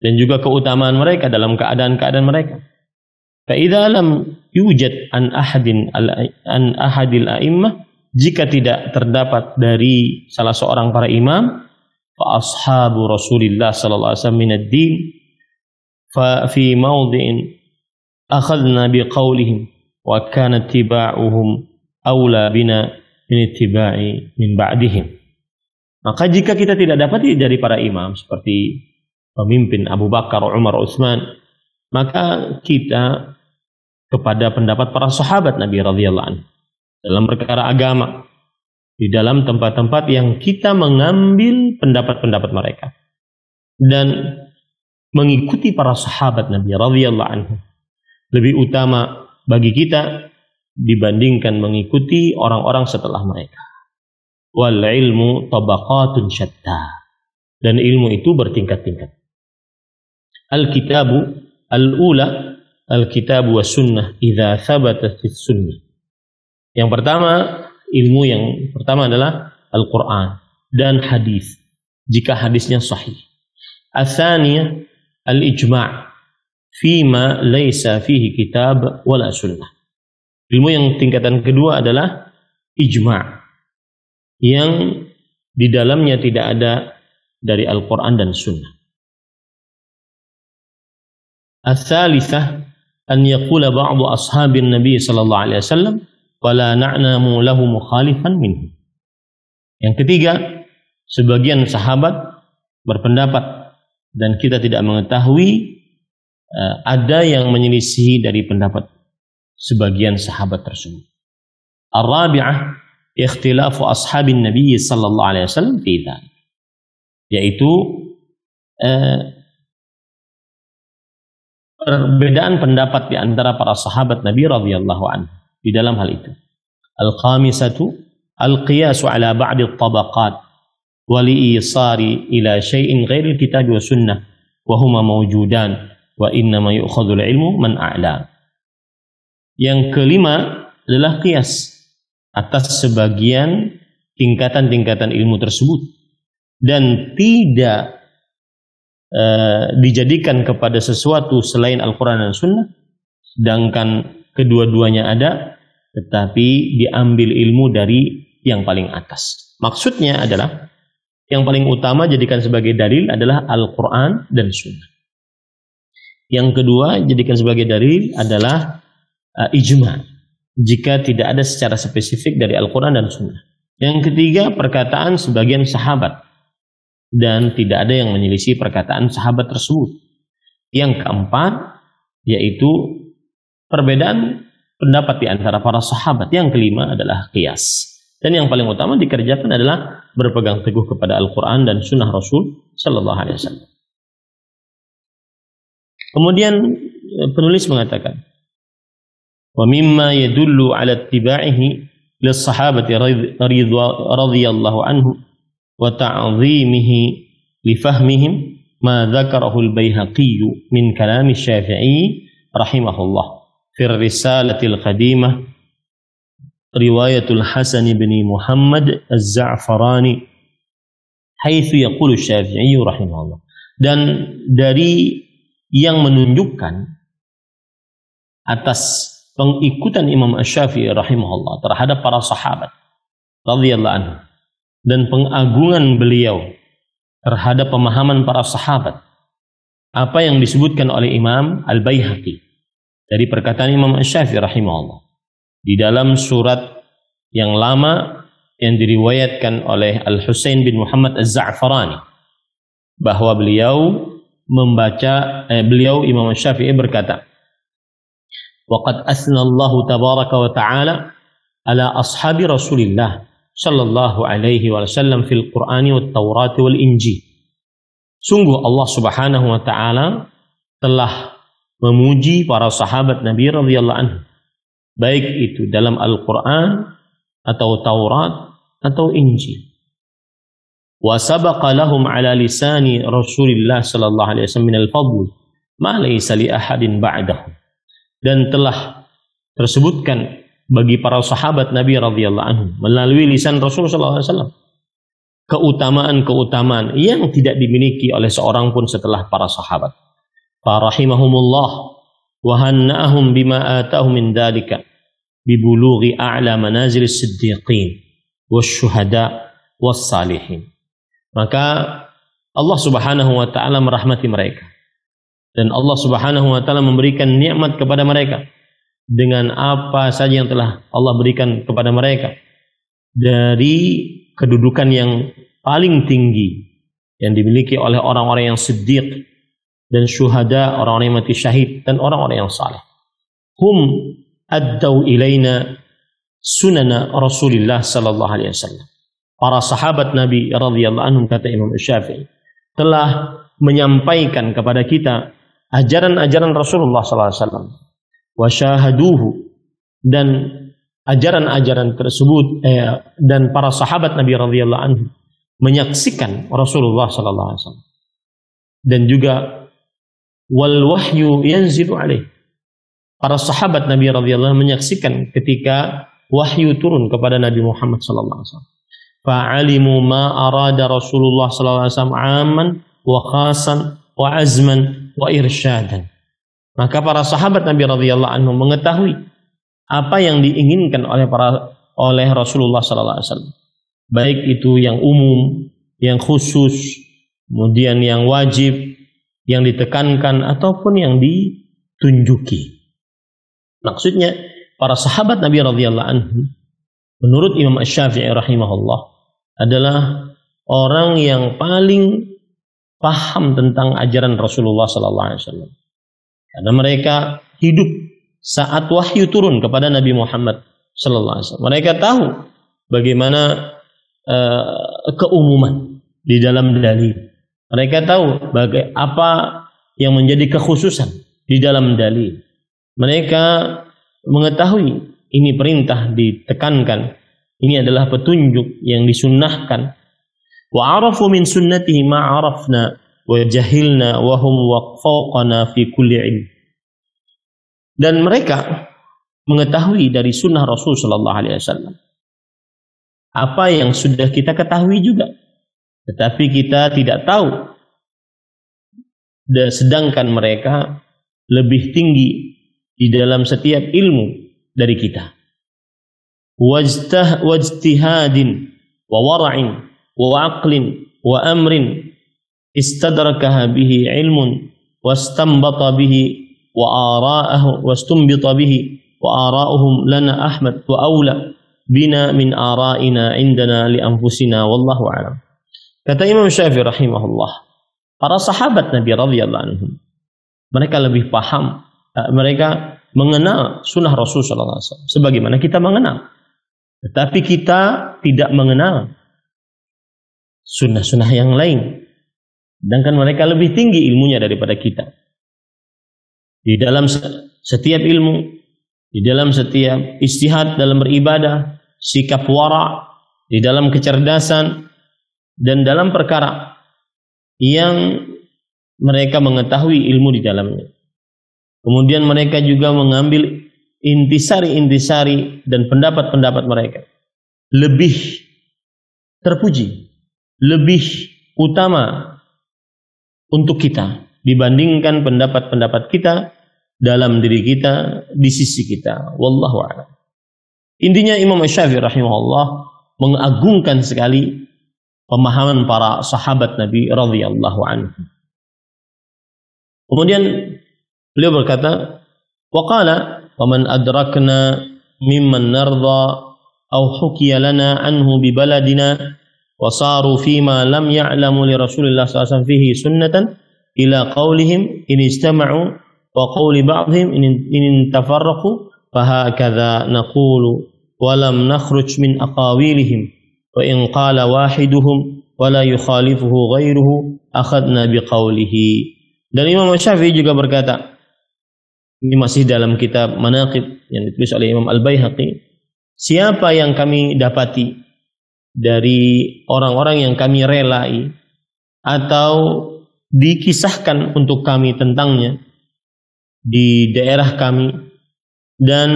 dan juga keutamaan mereka dalam keadaan-keadaan mereka. Fa idza lam yujad an ahadil a'immah, jika tidak terdapat dari salah seorang para imam, fa ashabu Rasulillah sallallahu alaihi wasallam min ad-din fa fi mawdhi'in akhadna bi qawlihim wa kana ittiba'uhum aula bina min ittiba'i min ba'dihim. Maka jika kita tidak dapat dari para imam seperti pemimpin Abu Bakar, Umar, Utsman, maka kita kepada pendapat para sahabat Nabi radhiyallahu anhu dalam perkara agama, di dalam tempat-tempat yang kita mengambil pendapat-pendapat mereka dan mengikuti para sahabat Nabi radhiyallahu anhu lebih utama bagi kita dibandingkan mengikuti orang-orang setelah mereka. Wal ilmu tabaqatun syatta, dan ilmu itu bertingkat-tingkat. Al-kitabu al-ula al-kitabu was sunnah idza thabatat as-sunnah. Yang pertama, ilmu yang pertama adalah Al-Quran dan hadis, jika hadisnya sahih. Ats-tsaniyah al-ijma' fima laisa fihi kitab wala sunnah. Ilmu yang tingkatan kedua adalah ijma', yang di dalamnya tidak ada dari Al-Quran dan Sunnah. Ats-tsalitsah an yaqula ba'du ashabin Nabi sallallahu alaihi wasallam wala na'lamu lahu mukhalifan minhu. Yang ketiga, sebagian sahabat berpendapat dan kita tidak mengetahui ada yang menyelisihi dari pendapat sebagian sahabat tersebut. Ar-rabi'ah ikhtilafu ashabin Nabi sallallahu alaihi wasallam fi dzalik, yaitu perbedaan pendapat di antara para sahabat Nabi radhiyallahu anhu di dalam hal itu. Al-khamisatu al-qiyasu ala ba'd at-tabaqat wa li'isari ila syai'in ghairi al-kitab wa sunnah wa huma mawjudan wa inna ma yu'khadhu al-ilmu man a'la. Yang kelima adalah qiyas atas sebagian tingkatan-tingkatan ilmu tersebut dan tidak dijadikan kepada sesuatu selain Al-Quran dan Sunnah, sedangkan kedua-duanya ada, tetapi diambil ilmu dari yang paling atas. Maksudnya adalah yang paling utama jadikan sebagai dalil adalah Al-Quran dan Sunnah. Yang kedua jadikan sebagai dalil adalah ijma', jika tidak ada secara spesifik dari Al-Quran dan Sunnah. Yang ketiga, perkataan sebagian sahabat dan tidak ada yang menyelisih perkataan sahabat tersebut. Yang keempat, yaitu perbedaan pendapat di antara para sahabat. Yang kelima adalah qiyas. Dan yang paling utama dikerjakan adalah berpegang teguh kepada Al-Quran dan Sunnah Rasul Sallallahu Alaihi Wasallam. Kemudian penulis mengatakan, wa mimma yadullu ala ittiba'ihi lis-sahabati radhiyallahu anhu wa ta'zimihi li fahmihim ma dzakarahu al-Baihaqi min kalam Asy-Syafi'i rahimahullah fi ar-risalatil qadimah riwayatul Hasan bin Muhammad Az-Za'farani haitsu yaqulu Asy-Syafi'i rahimahullah. Dan dari yang menunjukkan atas pengikutan Imam Asy-Syafi'i rahimahullah terhadap para sahabat radhiyallahu anhu dan pengagungan beliau terhadap pemahaman para sahabat, apa yang disebutkan oleh Imam Al-Baihaqi dari perkataan Imam Asy-Syafi'i rahimahullah di dalam surat yang lama yang diriwayatkan oleh Al-Husain bin Muhammad Az-Za'farani, bahwa beliau Imam Asy-Syafi'i berkata, waqad asna Allah tabaraka wa ta'ala ala ashabi Rasulillah sallallahu alaihi wasallam fil Qur'ani wat Taurat wal Injil. Sungguh Allah Subhanahu wa taala telah memuji para sahabat Nabi radhiyallahu anhu, baik itu dalam Al-Qur'an atau Taurat atau Injil. Wa sabaqa lahum ala lisani Rasulillah sallallahu alaihi wasallam minal fadl ma laysa li ahadin ba'dahu. Dan telah tersebutkan bagi para sahabat Nabi radhiyallahu anhu melalui lisan Rasul sallallahu alaihi wasallam keutamaan-keutamaan yang tidak dimiliki oleh seorang pun setelah para sahabat. Farahimahumullah wa hanna'ahum bima atahum min dzalika bibulughi a'la manazilis siddiqin wasyuhada wassalihin. Maka Allah Subhanahu wa taala merahmati mereka dan Allah Subhanahu wa taala memberikan nikmat kepada mereka dengan apa saja yang telah Allah berikan kepada mereka dari kedudukan yang paling tinggi yang dimiliki oleh orang-orang yang siddiq dan syuhada, orang-orang yang mati syahid, dan orang-orang yang saleh. Hum addau ilaina sunana Rasulillah sallallahu alaihi wasallam. Para sahabat Nabi radhiyallahu anhum, kata Imam Asy-Syafi'i, telah menyampaikan kepada kita ajaran-ajaran Rasulullah sallallahu alaihi wasallam. Wa syahaduhu, dan ajaran-ajaran tersebut dan para sahabat Nabi radhiyallahu anhum menyaksikan Rasulullah sallallahu alaihi wasallam. Dan juga wal wahyu yanzilu alaih. Para sahabat Nabi radhiyallahu anhu menyaksikan ketika wahyu turun kepada Nabi Muhammad sallallahu alaihi wasallam. Fa'alimu ma arada Rasulullah sallallahu alaihi wasallam amman wa khasan wa azman wa irsyadan. Maka para sahabat Nabi radhiyallahu anhu mengetahui apa yang diinginkan oleh Rasulullah sallallahu alaihi wasallam. Baik itu yang umum, yang khusus, kemudian yang wajib, yang ditekankan ataupun yang ditunjuki. Maksudnya para sahabat Nabi radhiyallahu anhu menurut Imam Asy-Syafi'i rahimahullah adalah orang yang paling paham tentang ajaran Rasulullah sallallahu alaihi wasallam. Karena mereka hidup saat wahyu turun kepada Nabi Muhammad sallallahu alaihi wasallam. Mereka tahu bagaimana keumuman di dalam dalil. Mereka tahu apa yang menjadi kekhususan di dalam dalil. Mereka mengetahui ini perintah ditekankan, ini adalah petunjuk yang disunnahkan. Wa arafu min sunnatihi ma arafna wa jahilna wa hum waqfaqana fi kulli ilm. Dan mereka mengetahui dari sunnah Rasul sallallahu alaihi wasallam apa yang sudah kita ketahui juga, tetapi kita tidak tahu. Sedangkan mereka lebih tinggi di dalam setiap ilmu dari kita. Wajtihadin wa wara'in wa aqlin wa amrin istadrakaha bihi ilmun wastanbata bihi wa ara'ahu wastumbita bihi wa ara'uhum lana ahmad wa aula bina min ara'ina indana li anfusina wallahu a'lam. Kata Imam Syafi'i rahimahullah, para sahabat Nabi radhiyallahu anhum mereka lebih paham, mereka mengenal sunnah Rasul sallallahu alaihi wasallam sebagaimana kita mengenal. Tetapi kita tidak mengenal sunnah-sunnah yang lain. Sedangkan mereka lebih tinggi ilmunya daripada kita. Di dalam setiap ilmu, di dalam setiap istihad dalam beribadah, sikap wara, di dalam kecerdasan, dan dalam perkara yang mereka mengetahui ilmu di dalamnya. Kemudian mereka juga mengambil intisari-intisari dan pendapat-pendapat mereka lebih terpuji, lebih utama untuk kita dibandingkan pendapat-pendapat kita dalam diri kita, di sisi kita. Wallahu a'lam. Intinya Imam Syafi'i rahimahullah mengagungkan sekali pemahaman para sahabat Nabi radhiyallahu anhu. Kemudian beliau berkata, waqala waman adrakna mimman narda aw hukiya lana anhu bi baladina wa saru fima lam ya'lamu li Rasulillah sallallahu alaihi wasallam fihi sunnatan ila qaulihim in istama'u wa qawli ba'dihim in tafarraqu fahakadha naqulu wa lam nakhruj min aqawilihim wa in qala wahiduhum wa la yukhalifuhu ghairuhu akhadna biqaulihi. Dan Imam Syafi'i juga berkata, ini masih dalam kitab Manaqib yang ditulis oleh Imam Al-Baihaqi, siapa yang kami dapati dari orang-orang yang kami relai atau dikisahkan untuk kami tentangnya di daerah kami dan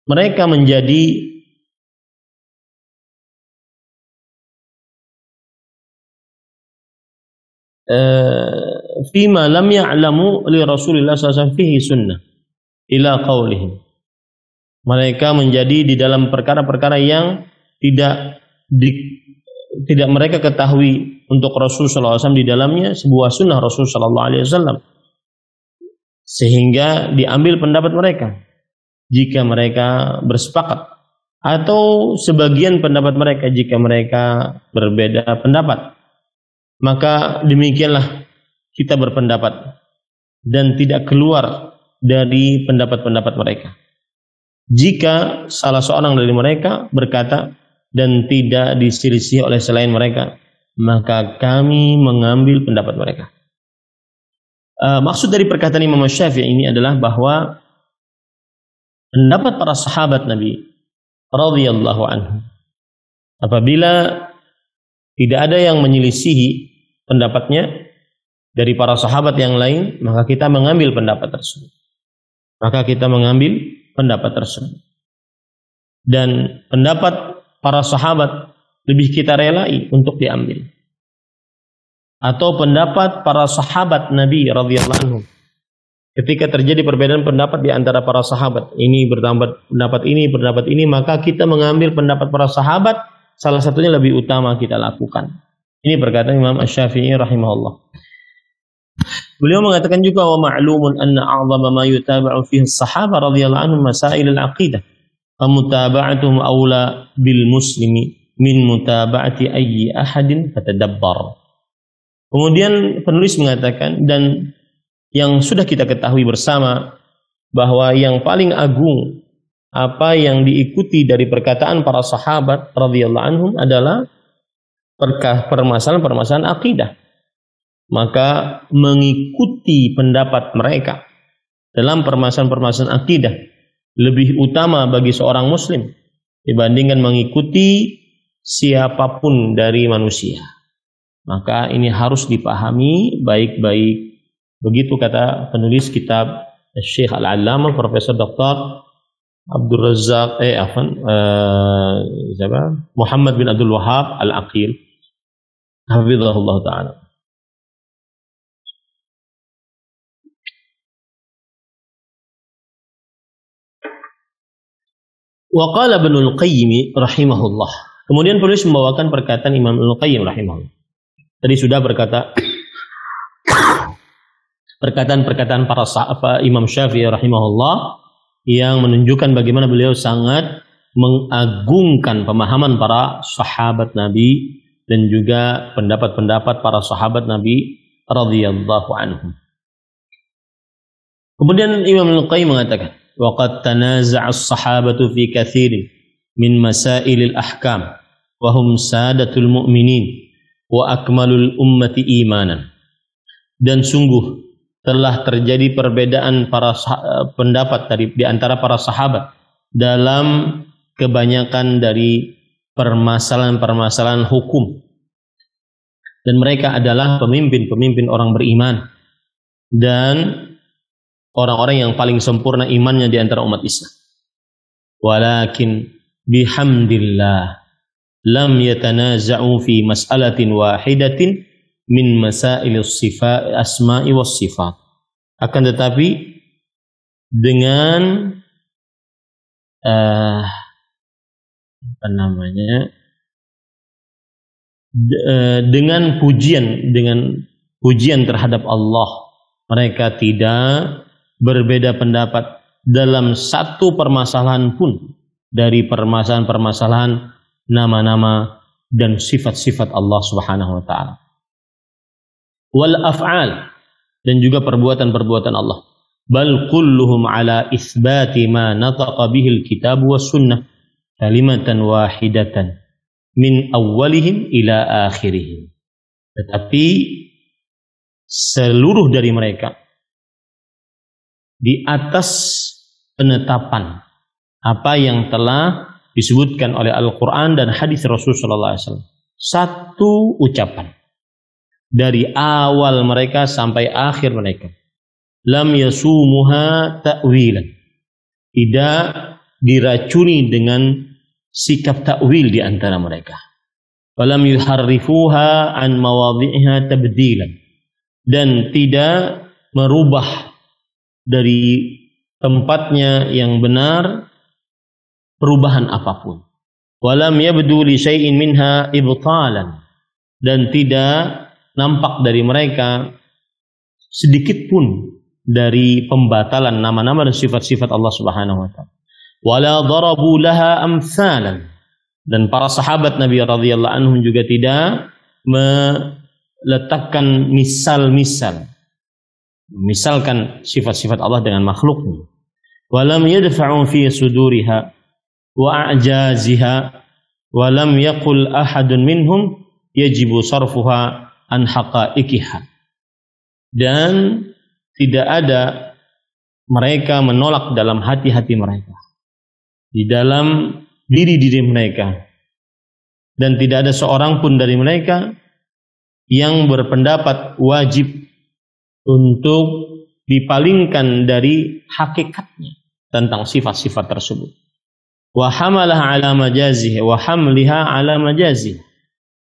mereka menjadi fima lam ya'lamu li Rasulillah sallallahu alaihi wasallam fihi sunnah ila qaulihim, mereka menjadi di dalam perkara-perkara yang tidak mereka ketahui untuk Rasul sallallahu alaihi wasallam di dalamnya sebuah sunnah Rasul sallallahu alaihi wasallam, sehingga diambil pendapat mereka jika mereka bersepakat, atau sebagian pendapat mereka jika mereka berbeda pendapat. Maka demikianlah kita berpendapat dan tidak keluar dari pendapat-pendapat mereka. Jika salah seorang dari mereka berkata dan tidak diselisih oleh selain mereka, maka kami mengambil pendapat mereka. Maksud dari perkataan Imam Syafi'i ini adalah bahwa pendapat para sahabat Nabi radhiyallahu anhu, apabila tidak ada yang menyelisihi pendapatnya dari para sahabat yang lain, maka kita mengambil pendapat tersebut. Dan pendapat para sahabat lebih kita relai untuk diambil. Atau pendapat para sahabat Nabi radhiyallahu anhu, ketika terjadi perbedaan pendapat di antara para sahabat, ini pendapat ini, maka kita mengambil pendapat para sahabat, salah satunya lebih utama kita lakukan. Ini perkataan Imam Asy-Syafi'i rahimahullah. Beliau mengatakan juga, wa ma'lumun anna a'zama ma yutaba'u fihi as-sahaba radhiyallahu anhum masail al-aqidah fa mutaba'atuhum aula bil muslimi min mutaba'ati ayyi ahadin fatadabbar. Kemudian penulis mengatakan, dan yang sudah kita ketahui bersama bahwa yang paling agung apa yang diikuti dari perkataan para sahabat radhiyallahu anhum adalah permasalahan-permasalahan akidah. Maka mengikuti pendapat mereka dalam permasalahan-permasalahan akidah lebih utama bagi seorang muslim dibandingkan mengikuti siapapun dari manusia. Maka ini harus dipahami baik-baik. Begitu kata penulis kitab Syekh Al-Allamah Profesor Dr. Abdul Razzaq Muhammad bin Abdul Wahhab Al-Aqil hafizahullah ta'ala. Wa qala Ibnul Qayyim rahimahullah. Kemudian penulis membawakan perkataan Imam Ibnul Qayyim rahimahullah. Tadi sudah berkata perkataan para sahabat Imam Syafi'i rahimahullah yang menunjukkan bagaimana beliau sangat mengagungkan pemahaman para sahabat Nabi dan juga pendapat-pendapat para sahabat Nabi radhiyallahu anhum. Kemudian Imam Al-Qayyim mengatakan, wa qad tanaza'a as-sahabatu fi katsirin min masailil ahkam wa hum sadatul mu'minin wa akmalul ummati imanan. Dan sungguh telah terjadi perbedaan pendapat di antara para sahabat dalam kebanyakan dari permasalahan-permasalahan hukum. Dan mereka adalah pemimpin-pemimpin orang beriman dan orang-orang yang paling sempurna imannya di antara umat Islam. Walakin bihamdillah lam yatanaza'u fi mas'alatin wahidatin min masailis sifat asma'i was sifat. Akan tetapi dengan dengan pujian terhadap Allah, mereka tidak berbeda pendapat dalam satu permasalahan pun dari permasalahan-permasalahan nama-nama dan sifat-sifat Allah Subhanahu wa taala. Wal af'al, dan juga perbuatan-perbuatan Allah. Bal kulluhum ala isbati ma nataqa bihil kitab was sunnah kalimatan wahidatan min awwalihim ila akhirihim. Tetapi seluruh dari mereka di atas penetapan apa yang telah disebutkan oleh Al-Quran dan hadis Rasul sallallahu alaihi wasallam. Satu ucapan dari awal mereka sampai akhir mereka. Lam yasumuha ta'wilan. Tidak diracuni dengan sikap ta'wil di antara mereka. Walam yuharrifuha an mawadhi'iha tabdilan. Dan tidak merubah dari tempatnya yang benar perubahan apapun. Walam yabdu li syai'in minha ibtalan. Dan tidak nampak dari mereka sedikit pun dari pembatalan nama-nama dan sifat-sifat Allah Subhanahu wa taala. Wala darabu laha amsalan. Dan para sahabat Nabi radhiyallahu anhum juga tidak meletakkan misal-misal, misalkan sifat-sifat Allah dengan makhluknya. Walam yadfa'u fi suduriha wa a'jaziha walam yaqul ahadun minhum yajibu sarfuha an haqa'iqiha. Dan tidak ada mereka menolak dalam hati-hati mereka, di dalam diri-diri mereka, dan tidak ada seorang pun dari mereka yang berpendapat wajib untuk dipalingkan dari hakikatnya tentang sifat-sifat tersebut. Wa hamalaha ala majazihi wa hamliha ala majazihi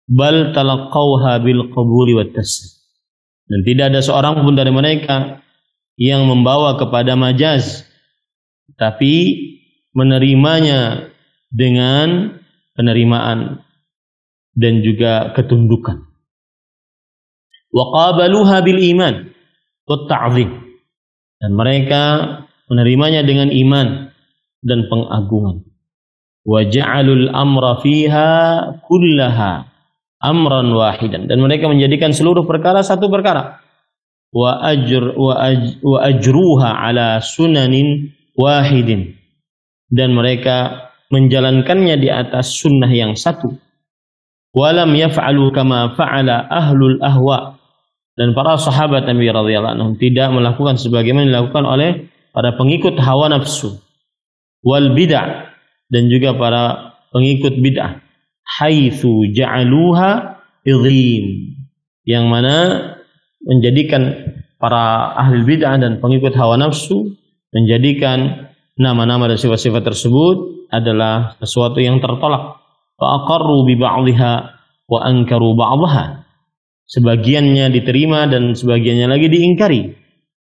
bal talaqawha bil qabuli wat taslim. Dan tidak ada seorang pun dari mereka yang membawa kepada majaz, tapi menerimanya dengan penerimaan dan juga ketundukan. Wa qabaluha bil iman wat ta'zim. Dan mereka menerimanya dengan iman dan pengagungan. Wa ja'alul amra fiha kullaha amran wahidan. Dan mereka menjadikan seluruh perkara satu perkara. Wa ajruha ala sunanin wahidin. Dan mereka menjalankannya di atas sunnah yang satu. Walam yaf'alu kama fa'ala ahlul ahwa. Dan para sahabat Nabi radhiyallahu anhum tidak melakukan sebagaimana dilakukan oleh para pengikut hawa nafsu wal bid'ah, dan juga para pengikut bid'ah. Haitsu ja'aluha idhim, yang mana menjadikan para ahli bid'ah dan pengikut hawa nafsu menjadikan nama-nama dan sifat-sifat tersebut adalah sesuatu yang tertolak. Fa aqarru bi ba'dihha wa ankaru ba'daha. Sebagiannya diterima dan sebagiannya lagi diingkari.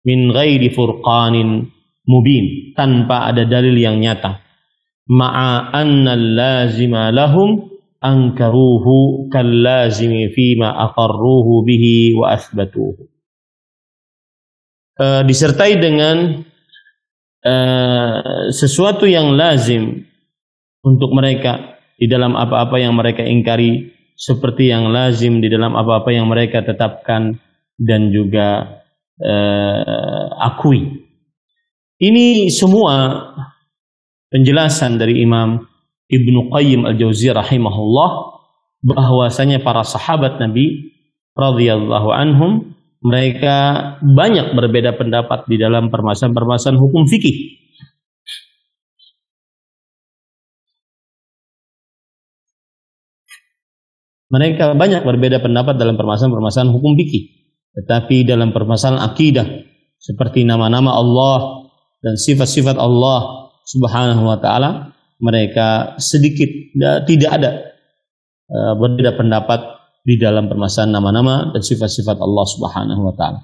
Min ghairi furqanin mubin, tanpa ada dalil yang nyata. Ma'a anna lazima lahum ankaruhu kallazimi fima aqarruhu bihi wa athbatuhu. Disertai dengan sesuatu yang lazim untuk mereka di dalam apa-apa yang mereka ingkari, seperti yang lazim di dalam apa-apa yang mereka tetapkan dan juga akui. Ini semua penjelasan dari Imam Ibnu Qayyim Al-Jauziyah rahimahullah bahwasanya para sahabat Nabi radhiyallahu anhum mereka banyak berbeda pendapat di dalam permasalahan-permasalahan hukum fikih. Mereka banyak berbeda pendapat dalam permasalahan-permasalahan hukum fikih. Tetapi dalam permasalahan akidah seperti nama-nama Allah dan sifat-sifat Allah Subhanahu wa taala, mereka sedikit tidak ada berbeda pendapat di dalam permasalahan nama-nama dan sifat-sifat Allah Subhanahu wa taala.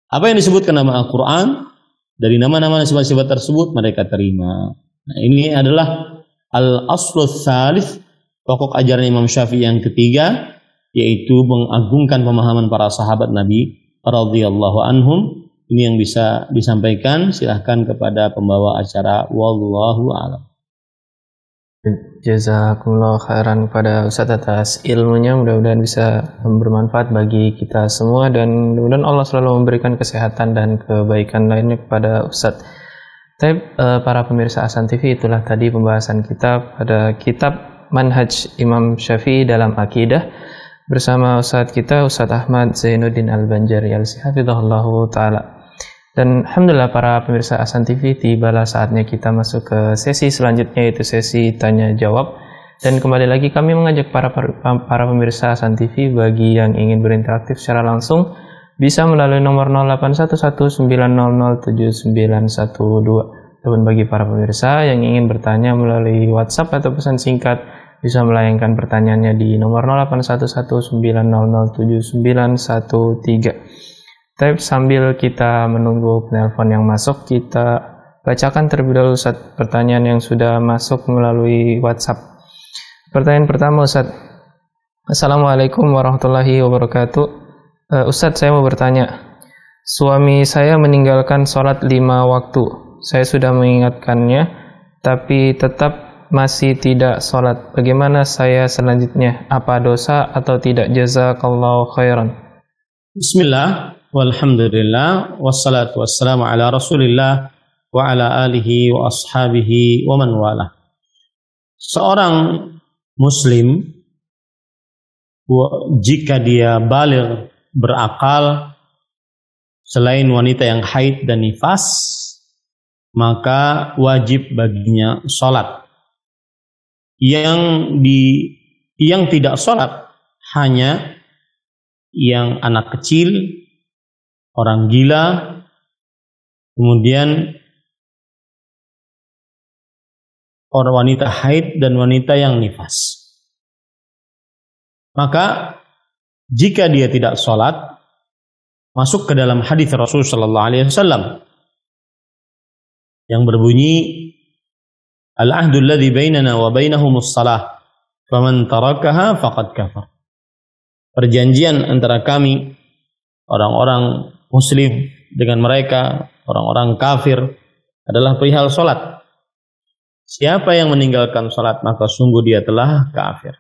Apa yang disebutkan nama Al-Qur'an, dari nama-nama dan sifat-sifat tersebut mereka terima. Nah, ini adalah al-aslus tsalits, pokok ajaran Imam Syafi'i yang ketiga, yaitu mengagungkan pemahaman para sahabat Nabi radhiyallahu anhum. Ini yang bisa disampaikan, silahkan kepada pembawa acara. Wallahu a'lam. Jazakumullah khairan kepada Ustaz atas ilmunya, mudah-mudahan bisa bermanfaat bagi kita semua dan mudah-mudahan Allah selalu memberikan kesehatan dan kebaikan lainnya kepada Ustaz. Tapi para pemirsa Ahsan TV, itulah tadi pembahasan kita pada kitab Manhaj Imam Syafi'i dalam Akidah bersama Ustaz kita Ustaz Ahmad Zainuddin Al-Banjari Al-Hafizahullahu Ta'ala. Dan alhamdulillah para pemirsa Ahsan TV, tibalah saatnya kita masuk ke sesi selanjutnya, yaitu sesi tanya jawab. Dan kembali lagi kami mengajak para pemirsa Ahsan TV, bagi yang ingin berinteraksi secara langsung bisa melalui nomor 081190079112. Dan bagi para pemirsa yang ingin bertanya melalui WhatsApp atau pesan singkat, bisa melayangkan pertanyaannya di nomor 081190079113. Tapi sambil kita menunggu penelpon yang masuk, kita bacakan terlebih dahulu Ustaz pertanyaan yang sudah masuk melalui WhatsApp. Pertanyaan pertama Ustaz. Assalamualaikum warahmatullahi wabarakatuh. Ustaz, saya mau bertanya. Suami saya meninggalkan sholat 5 waktu. Saya sudah mengingatkannya, tapi tetap masih tidak sholat. Bagaimana saya selanjutnya? Apa dosa atau tidak? Jazakallahu khairan. Bismillah. Walhamdulillah, wassalatu wassalamu ala Rasulillah wa ala alihi wa ashabihi wa man wala. Seorang muslim jika dia baligh, berakal, selain wanita yang haid dan nifas, maka wajib baginya sholat. Yang tidak sholat hanya yang anak kecil, orang gila, kemudian orang wanita haid dan wanita yang nifas. Maka jika dia tidak sholat, masuk ke dalam hadis Rasul sallallahu alaihi wasallam yang berbunyi, al-ahdul ladzi bainana wa bainahumus shalah, faman tarakaha faqad kafar. Perjanjian antara kami orang-orang muslim dengan mereka orang-orang kafir adalah perihal sholat. Siapa yang meninggalkan sholat maka sungguh dia telah kafir.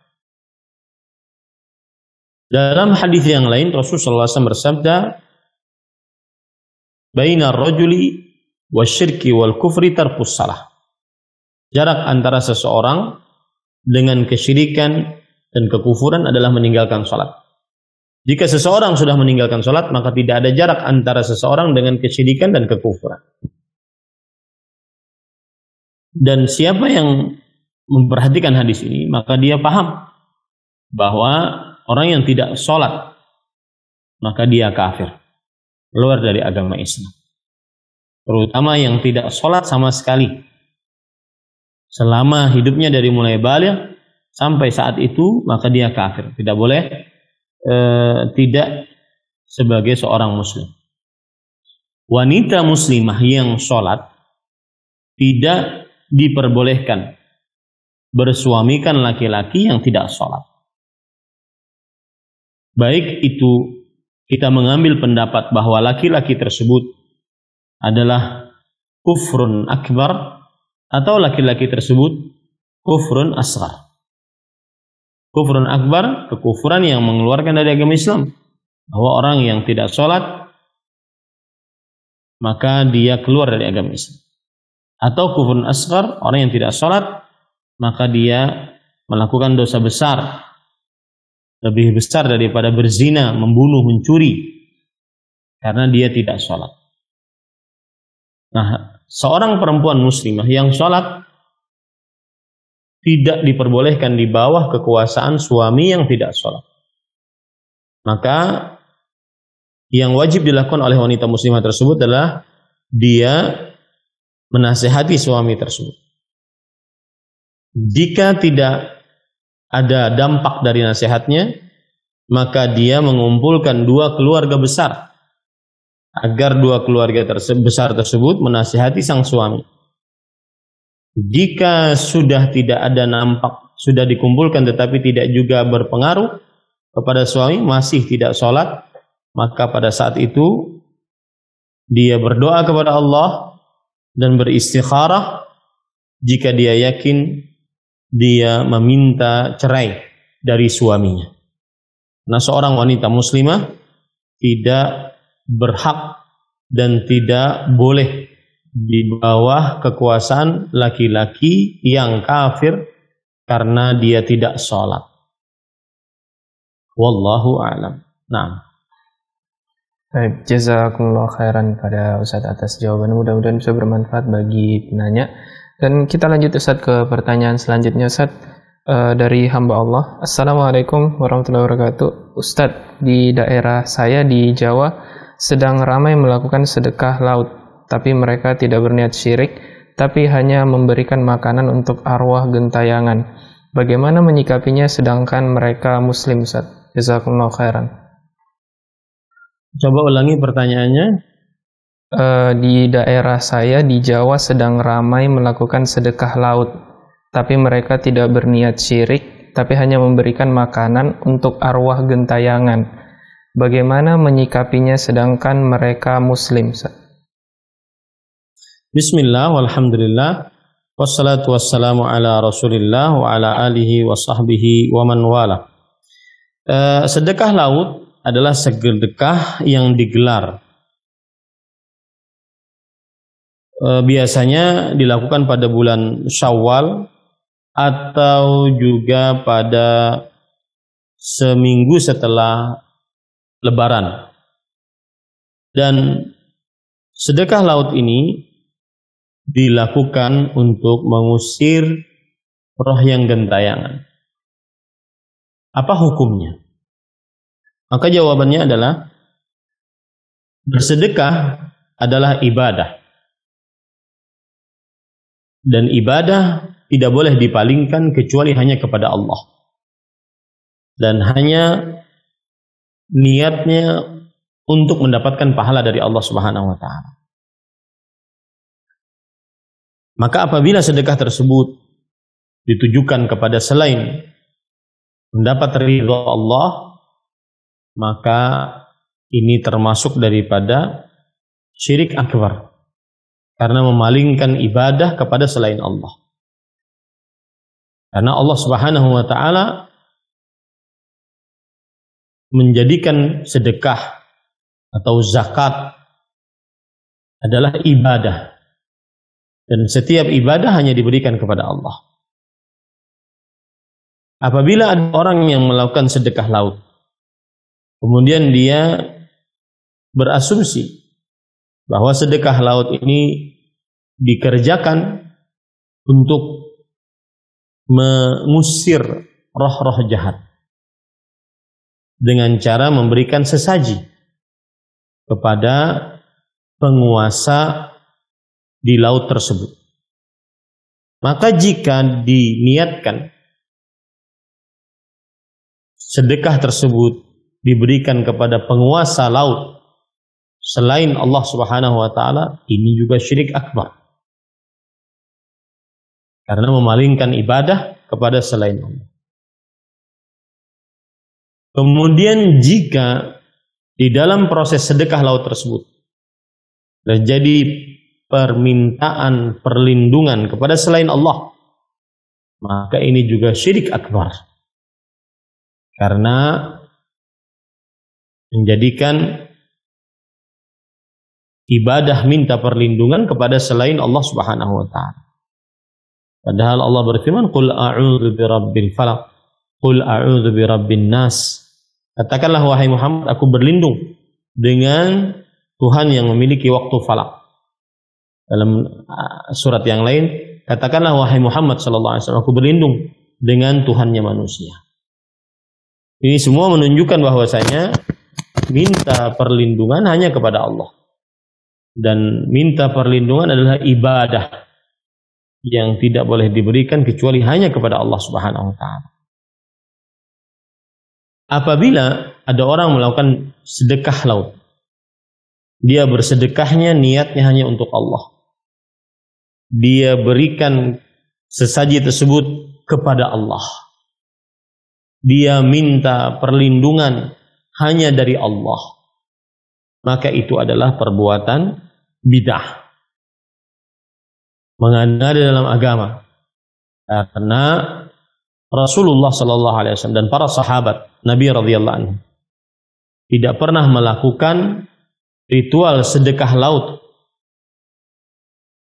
Dalam hadis yang lain Rasulullah SAW bersabda, "Baina ar-rajuli wasyirki wal kufri tarkus salah." Jarak antara seseorang dengan kesyirikan dan kekufuran adalah meninggalkan sholat. Jika seseorang sudah meninggalkan sholat, maka tidak ada jarak antara seseorang dengan kesyirikan dan kekufuran. Dan siapa yang memperhatikan hadis ini, maka dia paham bahwa orang yang tidak sholat, maka dia kafir, keluar dari agama Islam. Terutama yang tidak sholat sama sekali, selama hidupnya dari mulai baligh sampai saat itu, maka dia kafir. Tidak boleh tidak sebagai seorang muslim. Wanita muslimah yang sholat tidak diperbolehkan bersuamikan laki-laki yang tidak sholat. Baik itu kita mengambil pendapat bahwa laki-laki tersebut adalah kufrun akbar atau laki-laki tersebut kufrun asghar. Kufrun akbar, kekufuran yang mengeluarkan dari agama Islam. Bahwa orang yang tidak sholat, maka dia keluar dari agama Islam. Atau kufrun asghar, orang yang tidak sholat, maka dia melakukan dosa besar, lebih besar daripada berzina, membunuh, mencuri, karena dia tidak sholat. Nah, seorang perempuan muslimah yang sholat tidak diperbolehkan di bawah kekuasaan suami yang tidak sholat. Maka yang wajib dilakukan oleh wanita muslimah tersebut adalah dia menasihati suami tersebut. Jika tidak ada dampak dari nasihatnya, maka dia mengumpulkan dua keluarga besar agar dua keluarga besar tersebut menasihati sang suami. Jika sudah tidak ada nampak, sudah dikumpulkan tetapi tidak juga berpengaruh kepada suami, masih tidak sholat, maka pada saat itu dia berdoa kepada Allah dan beristikharah jika dia yakin dia meminta cerai dari suaminya. Nah, seorang wanita muslimah tidak berhak dan tidak boleh di bawah kekuasaan laki-laki yang kafir karena dia tidak sholat. Wallahu a'lam. Nah. Baik, jazakumullah khairan pada Ustadz atas jawaban. Mudah-mudahan bisa bermanfaat bagi penanya. Dan kita lanjut Ustadz ke pertanyaan selanjutnya Ustadz, dari hamba Allah. Assalamualaikum warahmatullahi wabarakatuh. Ustadz, di daerah saya di Jawa sedang ramai melakukan sedekah laut, tapi mereka tidak berniat syirik, tapi hanya memberikan makanan untuk arwah gentayangan. Bagaimana menyikapinya sedangkan mereka muslim Ustadz? Jazakumullah khairan. Coba ulangi pertanyaannya. Di daerah saya di Jawa sedang ramai melakukan sedekah laut, tapi mereka tidak berniat syirik, tapi hanya memberikan makanan untuk arwah gentayangan. Bagaimana menyikapinya sedangkan mereka muslim? Bismillah, walhamdulillah, wassalatu wassalamu ala rasulillah wa ala alihi wa sahbihi wa man wala. Sedekah laut adalah sedekah yang digelar. Biasanya dilakukan pada bulan Syawal atau juga pada seminggu setelah Lebaran. Dan sedekah laut ini dilakukan untuk mengusir roh yang gentayangan. Apa hukumnya? Maka jawabannya adalah bersedekah adalah ibadah. Dan ibadah tidak boleh dipalingkan kecuali hanya kepada Allah. Dan hanya niatnya untuk mendapatkan pahala dari Allah Subhanahu wa taala. Maka apabila sedekah tersebut ditujukan kepada selain mendapat ridha Allah, maka ini termasuk daripada syirik akbar. Karena memalingkan ibadah kepada selain Allah. Karena Allah Subhanahu wa taala menjadikan sedekah atau zakat adalah ibadah. Dan setiap ibadah hanya diberikan kepada Allah. Apabila ada orang yang melakukan sedekah laut, kemudian dia berasumsi bahwa sedekah laut ini dikerjakan untuk mengusir roh-roh jahat dengan cara memberikan sesaji kepada penguasa di laut tersebut. Maka jika diniatkan sedekah tersebut diberikan kepada penguasa laut selain Allah Subhanahu wa taala, ini juga syirik akbar. Karena memalingkan ibadah kepada selain Allah. Kemudian jika di dalam proses sedekah laut tersebut terjadi permintaan perlindungan kepada selain Allah, maka ini juga syirik akbar. Karena menjadikan ibadah minta perlindungan kepada selain Allah Subhanahu wa taala. Padahal Allah berfirman, "Qul a'udzu birabbil falaq, qul a'udzu birabbin nas." Katakanlah wahai Muhammad, aku berlindung dengan Tuhan yang memiliki waktu falak. Dalam surat yang lain, katakanlah wahai Muhammad sallallahu alaihi wasallam, aku berlindung dengan Tuhannya manusia. Ini semua menunjukkan bahwasanya minta perlindungan hanya kepada Allah. Dan minta perlindungan adalah ibadah yang tidak boleh diberikan kecuali hanya kepada Allah Subhanahu wa taala. Apabila ada orang melakukan sedekah laut, dia bersedekahnya niatnya hanya untuk Allah. Dia berikan sesaji tersebut kepada Allah. Dia minta perlindungan hanya dari Allah. Maka itu adalah perbuatan bid'ah. Mengada-ngada dalam agama. Karena Rasulullah sallallahu alaihi wasallam dan para sahabat Nabi radhiyallahu anhu tidak pernah melakukan ritual sedekah laut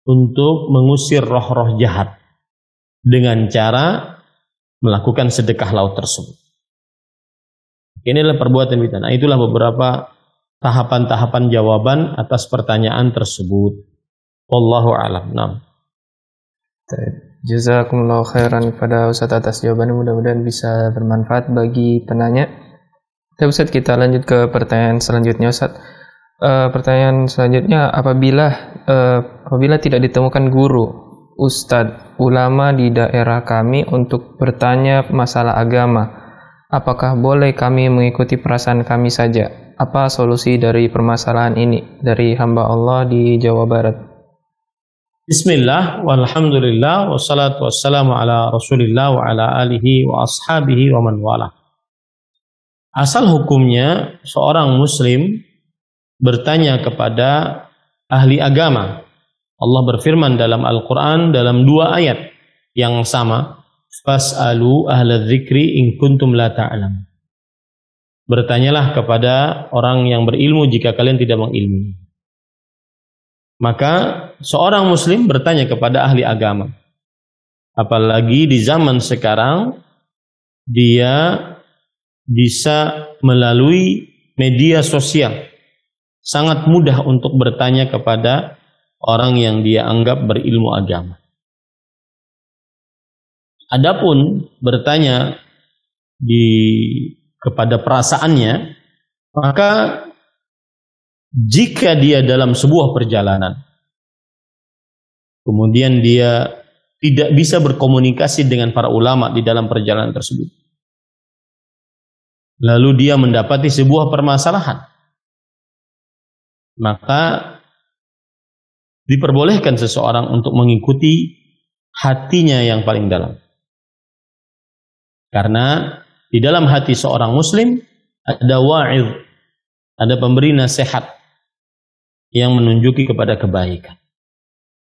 untuk mengusir roh-roh jahat dengan cara melakukan sedekah laut tersebut. Ini adalah perbuatan bid'ah. Nah, itulah beberapa tahapan-tahapan jawaban atas pertanyaan tersebut. Wallahu a'lam. Nah. Jazakumullah khairan kepada Ustaz atas jawabannya, mudah-mudahan bisa bermanfaat bagi penanya. Ustaz, kita lanjut ke pertanyaan selanjutnya, Ustaz. Pertanyaan selanjutnya, apabila tidak ditemukan guru, ustadz, ulama di daerah kami untuk bertanya masalah agama, apakah boleh kami mengikuti perasaan kami saja? Apa solusi dari permasalahan ini? Dari hamba Allah di Jawa Barat. Bismillah, walhamdulillah, wassalatu wassalamu ala rasulillah wa ala alihi wa ashabihi wa man wala. Asal hukumnya seorang muslim bertanya kepada ahli agama. Allah berfirman dalam Al-Quran dalam 2 ayat yang sama, fas'alu ahla dzikri in kuntum la ta'lam. Bertanyalah kepada orang yang berilmu jika kalian tidak mengilmui. Maka seorang muslim bertanya kepada ahli agama. Apalagi di zaman sekarang dia bisa melalui media sosial. Sangat mudah untuk bertanya kepada orang yang dia anggap berilmu agama. Adapun bertanya kepada perasaannya, maka jika dia dalam sebuah perjalanan, kemudian dia tidak bisa berkomunikasi dengan para ulama di dalam perjalanan tersebut, lalu dia mendapati sebuah permasalahan, maka diperbolehkan seseorang untuk mengikuti hatinya yang paling dalam. Karena di dalam hati seorang muslim ada wa'idh, ada pemberi nasihat yang menunjuki kepada kebaikan.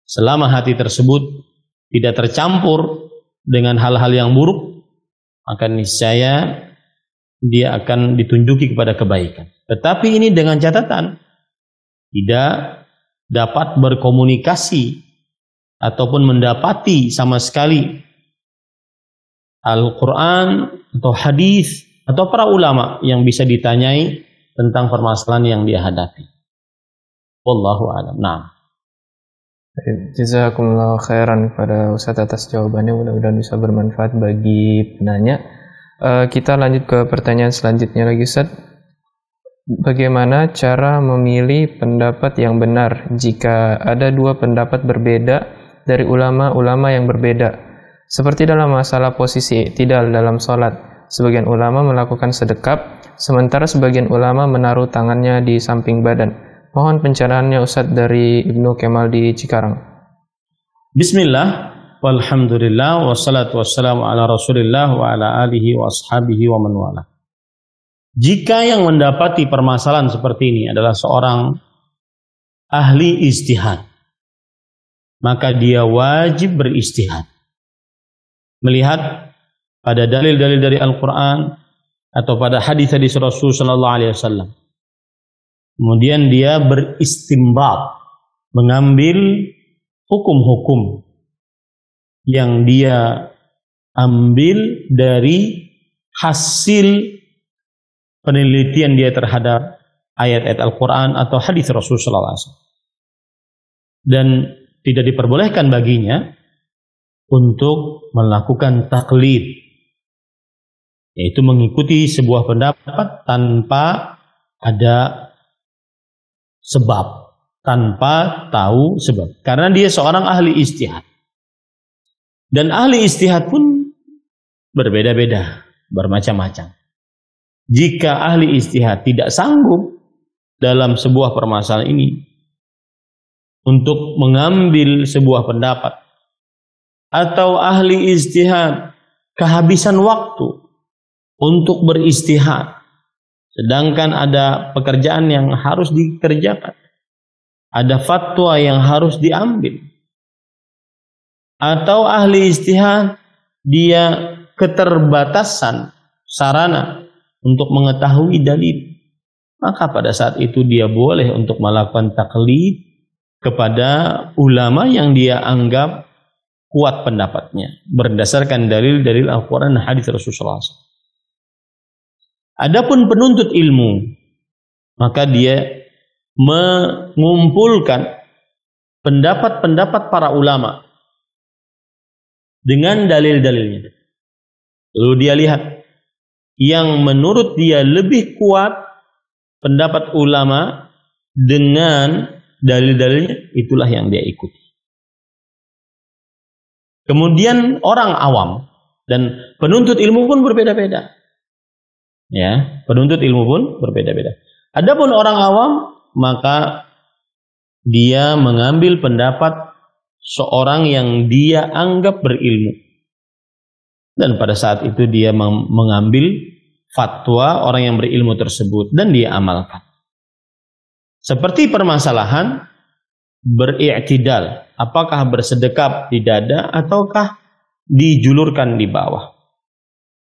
Selama hati tersebut tidak tercampur dengan hal-hal yang buruk, maka niscaya dia akan ditunjuki kepada kebaikan. Tetapi ini dengan catatan tidak dapat berkomunikasi ataupun mendapati sama sekali Al-Quran atau hadis atau para ulama yang bisa ditanyai tentang permasalahan yang dia hadapi. Wallahu a'lam. Nah. Jazakumullah khairan kepada Ustaz atas jawabannya, mudah-mudahan bisa bermanfaat bagi penanya. Kita lanjut ke pertanyaan selanjutnya lagi, Ustaz. Bagaimana cara memilih pendapat yang benar jika ada 2 pendapat berbeda dari ulama-ulama yang berbeda? Seperti dalam masalah posisi i'tidal dalam sholat, sebagian ulama melakukan sedekap, sementara sebagian ulama menaruh tangannya di samping badan. Mohon pencerahannya Ustadz dari Ibnu Kemal di Cikarang. Bismillah, walhamdulillah, wassalatu wassalamu ala rasulillah wa ala alihi wa ashabihi wa man wala. Jika yang mendapati permasalahan seperti ini adalah seorang ahli ijtihad, maka dia wajib beristihad. Melihat pada dalil-dalil dari Al-Quran atau pada hadis-hadis Rasul sallallahu alaihi wasallam. Kemudian dia beristimbat, mengambil hukum-hukum yang dia ambil dari hasil penelitian dia terhadap ayat-ayat Al-Quran atau hadis Rasulullah SAW. Dan tidak diperbolehkan baginya untuk melakukan taklid, yaitu mengikuti sebuah pendapat tanpa ada sebab, tanpa tahu sebab. Karena dia seorang ahli ijtihad. Dan ahli ijtihad pun berbeda-beda, bermacam-macam. Jika ahli ijtihad tidak sanggup dalam sebuah permasalahan ini untuk mengambil sebuah pendapat, atau ahli ijtihad kehabisan waktu untuk beristihad, sedangkan ada pekerjaan yang harus dikerjakan, ada fatwa yang harus diambil, atau ahli ijtihad dia keterbatasan sarana untuk mengetahui dalil, maka pada saat itu dia boleh untuk melakukan taklid kepada ulama yang dia anggap kuat pendapatnya berdasarkan dalil-dalil Al-Quran dan hadis Rasulullah SAW. Adapun penuntut ilmu, maka dia mengumpulkan pendapat-pendapat para ulama dengan dalil-dalilnya. Lalu dia lihat yang menurut dia lebih kuat pendapat ulama dengan dalil-dalilnya, itulah yang dia ikuti. Kemudian orang awam dan penuntut ilmu pun berbeda-beda. Ya, penuntut ilmu pun berbeda-beda. Adapun orang awam, maka dia mengambil pendapat seorang yang dia anggap berilmu. Dan pada saat itu dia mengambil fatwa orang yang berilmu tersebut dan dia amalkan. Seperti permasalahan beri'tidal, apakah bersedekap di dada ataukah dijulurkan di bawah.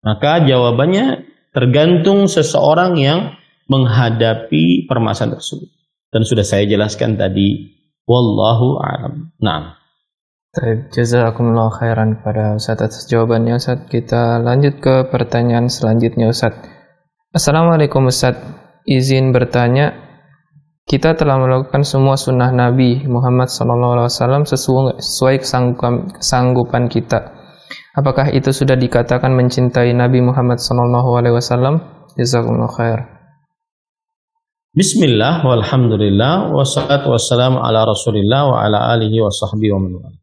Maka jawabannya tergantung seseorang yang menghadapi permasalahan tersebut. Dan sudah saya jelaskan tadi, wallahu a'lam. Naam. Jazakumullah khairan kepada Ustaz atas jawabannya, Ustaz. Kita lanjut ke pertanyaan selanjutnya, Ustaz. Assalamualaikum, Ustaz. Izin bertanya, kita telah melakukan semua sunnah Nabi Muhammad SAW sesuai kesanggupan kita. Apakah itu sudah dikatakan mencintai Nabi Muhammad SAW? Jazakumullah khair. Bismillah, walhamdulillah, wassalatu wassalamu ala rasulillah wa ala alihi wa sahbihi wa man wala.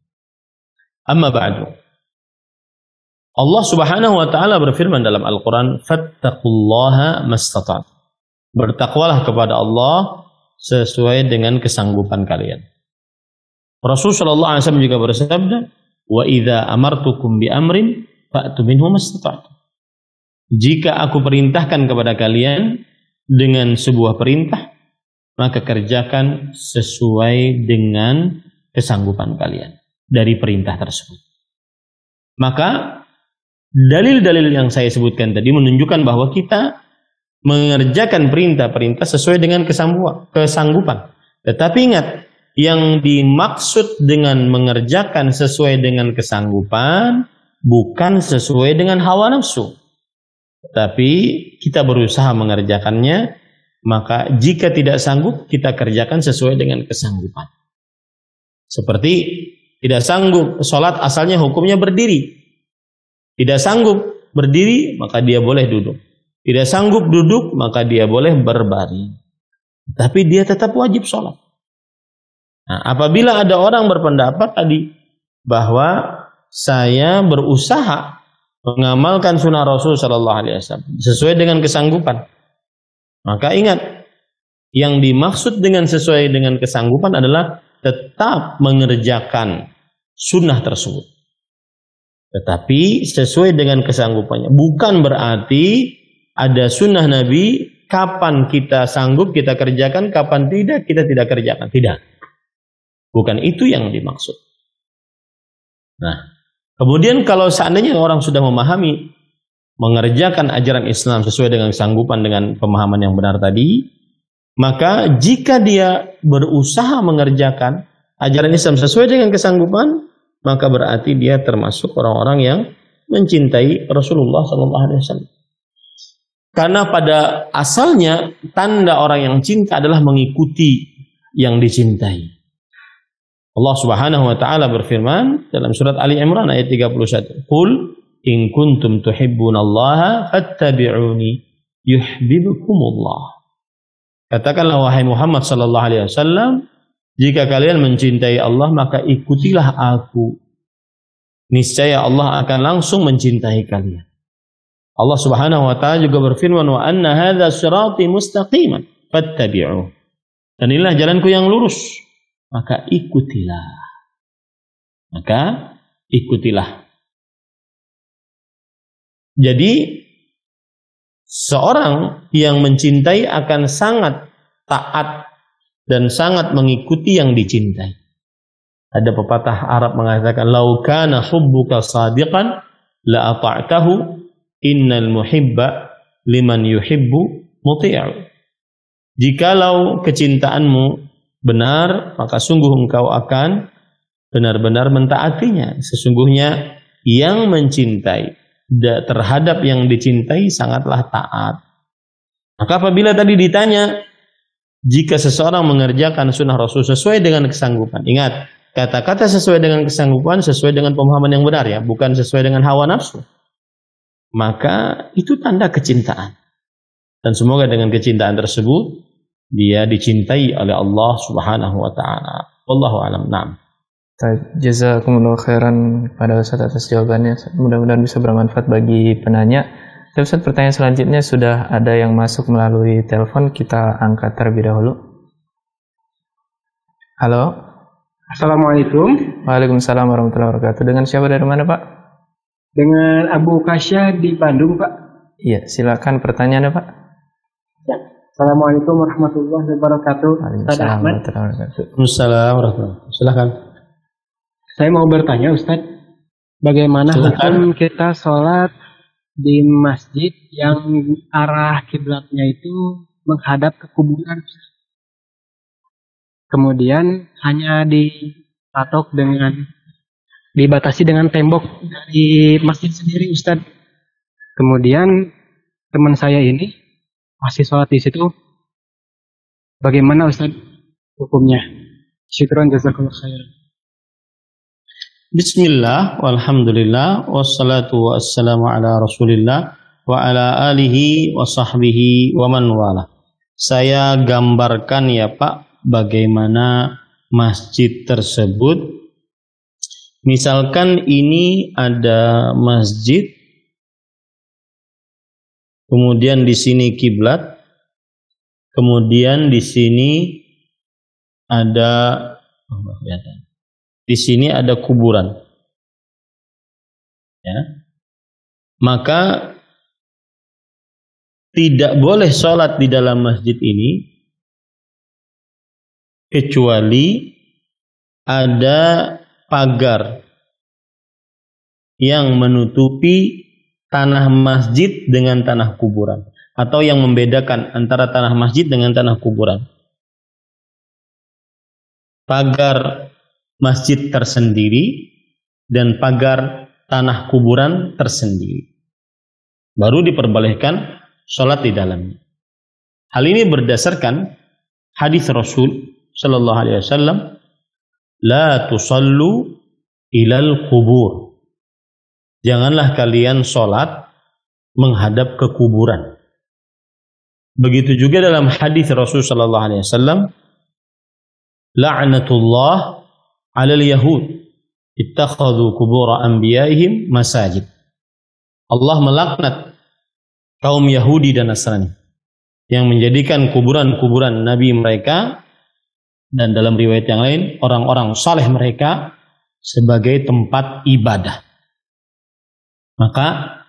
Amma ba'du. Allah Subhanahu wa taala berfirman dalam Al-Qur'an, "Fattaqullaha mastata'tum." Bertakwalah kepada Allah sesuai dengan kesanggupan kalian. Rasul sallallahu alaihi wasallam juga bersabda, "Wa idza amartukum bi amrin fa'tu minhu mastata'tum." Jika aku perintahkan kepada kalian dengan sebuah perintah, maka kerjakan sesuai dengan kesanggupan kalian dari perintah tersebut. Maka dalil-dalil yang saya sebutkan tadi menunjukkan bahwa kita mengerjakan perintah-perintah sesuai dengan kesanggupan. Tetapi ingat, yang dimaksud dengan mengerjakan sesuai dengan kesanggupan bukan sesuai dengan hawa nafsu. Tetapi kita berusaha mengerjakannya, maka jika tidak sanggup kita kerjakan sesuai dengan kesanggupan. Seperti tidak sanggup sholat, asalnya hukumnya berdiri. Tidak sanggup berdiri, maka dia boleh duduk. Tidak sanggup duduk, maka dia boleh berbaring. Tapi dia tetap wajib sholat. Nah, apabila ada orang berpendapat tadi bahwa saya berusaha mengamalkan sunnah Rasul Sallallahu Alaihi Wasallam sesuai dengan kesanggupan, maka ingat, yang dimaksud dengan sesuai dengan kesanggupan adalah tetap mengerjakan sunnah tersebut, tetapi sesuai dengan kesanggupannya. Bukan berarti ada sunnah Nabi, kapan kita sanggup kita kerjakan, kapan tidak kita tidak kerjakan. Tidak. Bukan itu yang dimaksud. Nah, kemudian kalau seandainya orang sudah memahami, mengerjakan ajaran Islam sesuai dengan kesanggupan dengan pemahaman yang benar tadi, Maka jika dia berusaha mengerjakan ajaran Islam sesuai dengan kesanggupan, maka berarti dia termasuk orang-orang yang mencintai Rasulullah SAW. Karena pada asalnya tanda orang yang cinta adalah mengikuti yang dicintai. Allah Subhanahu wa taala berfirman dalam surat Ali Imran ayat 31, "Qul in kuntum tuhibbunallaha fattabi'uni yuhibbukumullah." Katakanlah wahai Muhammad sallallahu alaihi wasallam, jika kalian mencintai Allah maka ikutilah aku. Niscaya Allah akan langsung mencintai kalian. Allah Subhanahu wa taala juga berfirman, "Wa anna hadza sirati mustaqiman fattabi'uh." Dan inilah jalanku yang lurus, maka ikutilah. Maka ikutilah. Jadi seorang yang mencintai akan sangat taat dan sangat mengikuti yang dicintai. Ada pepatah Arab mengatakan, "Lau kana hubbuka shadiqan la ata'tahu, innal muhibba liman yuhibbu muti'u." Jikalau kecintaanmu benar, maka sungguh engkau akan benar-benar mentaatinya. Sesungguhnya yang mencintai terhadap yang dicintai sangatlah taat. Maka apabila tadi ditanya, jika seseorang mengerjakan sunnah Rasul sesuai dengan kesanggupan, ingat, kata-kata sesuai dengan kesanggupan, sesuai dengan pemahaman yang benar ya, bukan sesuai dengan hawa nafsu, maka itu tanda kecintaan. Dan semoga dengan kecintaan tersebut, dia dicintai oleh Allah Subhanahu wa ta'ala. Wallahu a'lam. Naam. Jazakumullah khairan pada Ustaz atas jawabannya. Mudah-mudahan bisa bermanfaat bagi penanya. Ustaz, pertanyaan selanjutnya sudah ada yang masuk melalui telepon. Kita angkat terlebih dahulu. Halo. Assalamualaikum. Waalaikumsalam warahmatullahi wabarakatuh. Dengan siapa dari mana, Pak? Dengan Abu Kasya di Bandung, Pak. Iya, silakan pertanyaannya, Pak. Ya. Assalamualaikum warahmatullahi wabarakatuh. Waalaikumsalam warahmatullahi wabarakatuh. Silakan. Saya mau bertanya, Ustaz, bagaimana hukum kita sholat di masjid yang arah kiblatnya itu menghadap ke kuburan? Kemudian hanya dibatasi dengan tembok dari masjid sendiri, Ustaz. Kemudian teman saya ini masih sholat di situ. Bagaimana, Ustaz, hukumnya? Syukran, jazakallahu khairan. Bismillah, walhamdulillah, wassalatu wassalamu ala rasulillah, wa ala alihi wa sahbihi wa man wala. Saya gambarkan ya Pak, bagaimana masjid tersebut. Misalkan ini ada masjid, kemudian di sini kiblat, kemudian di sini ada kuburan. Ya. Maka tidak boleh sholat di dalam masjid ini kecuali ada pagar yang menutupi tanah masjid dengan tanah kuburan, atau yang membedakan antara tanah masjid dengan tanah kuburan. Pagar masjid tersendiri dan pagar tanah kuburan tersendiri, baru diperbolehkan sholat di dalamnya. Hal ini berdasarkan hadis Rasul Sallallahu Alaihi Wasallam, la tusallu ilal kubur. Janganlah kalian sholat menghadap ke kuburan. Begitu juga dalam hadis Rasul Sallallahu Alaihi Wasallam, la'natullah 'alal yahud ittakhadhu qubur anbiya'ihim masajid. Allah melaknat kaum Yahudi dan Nasrani yang menjadikan kuburan-kuburan nabi mereka, dan dalam riwayat yang lain orang-orang saleh mereka, sebagai tempat ibadah. Maka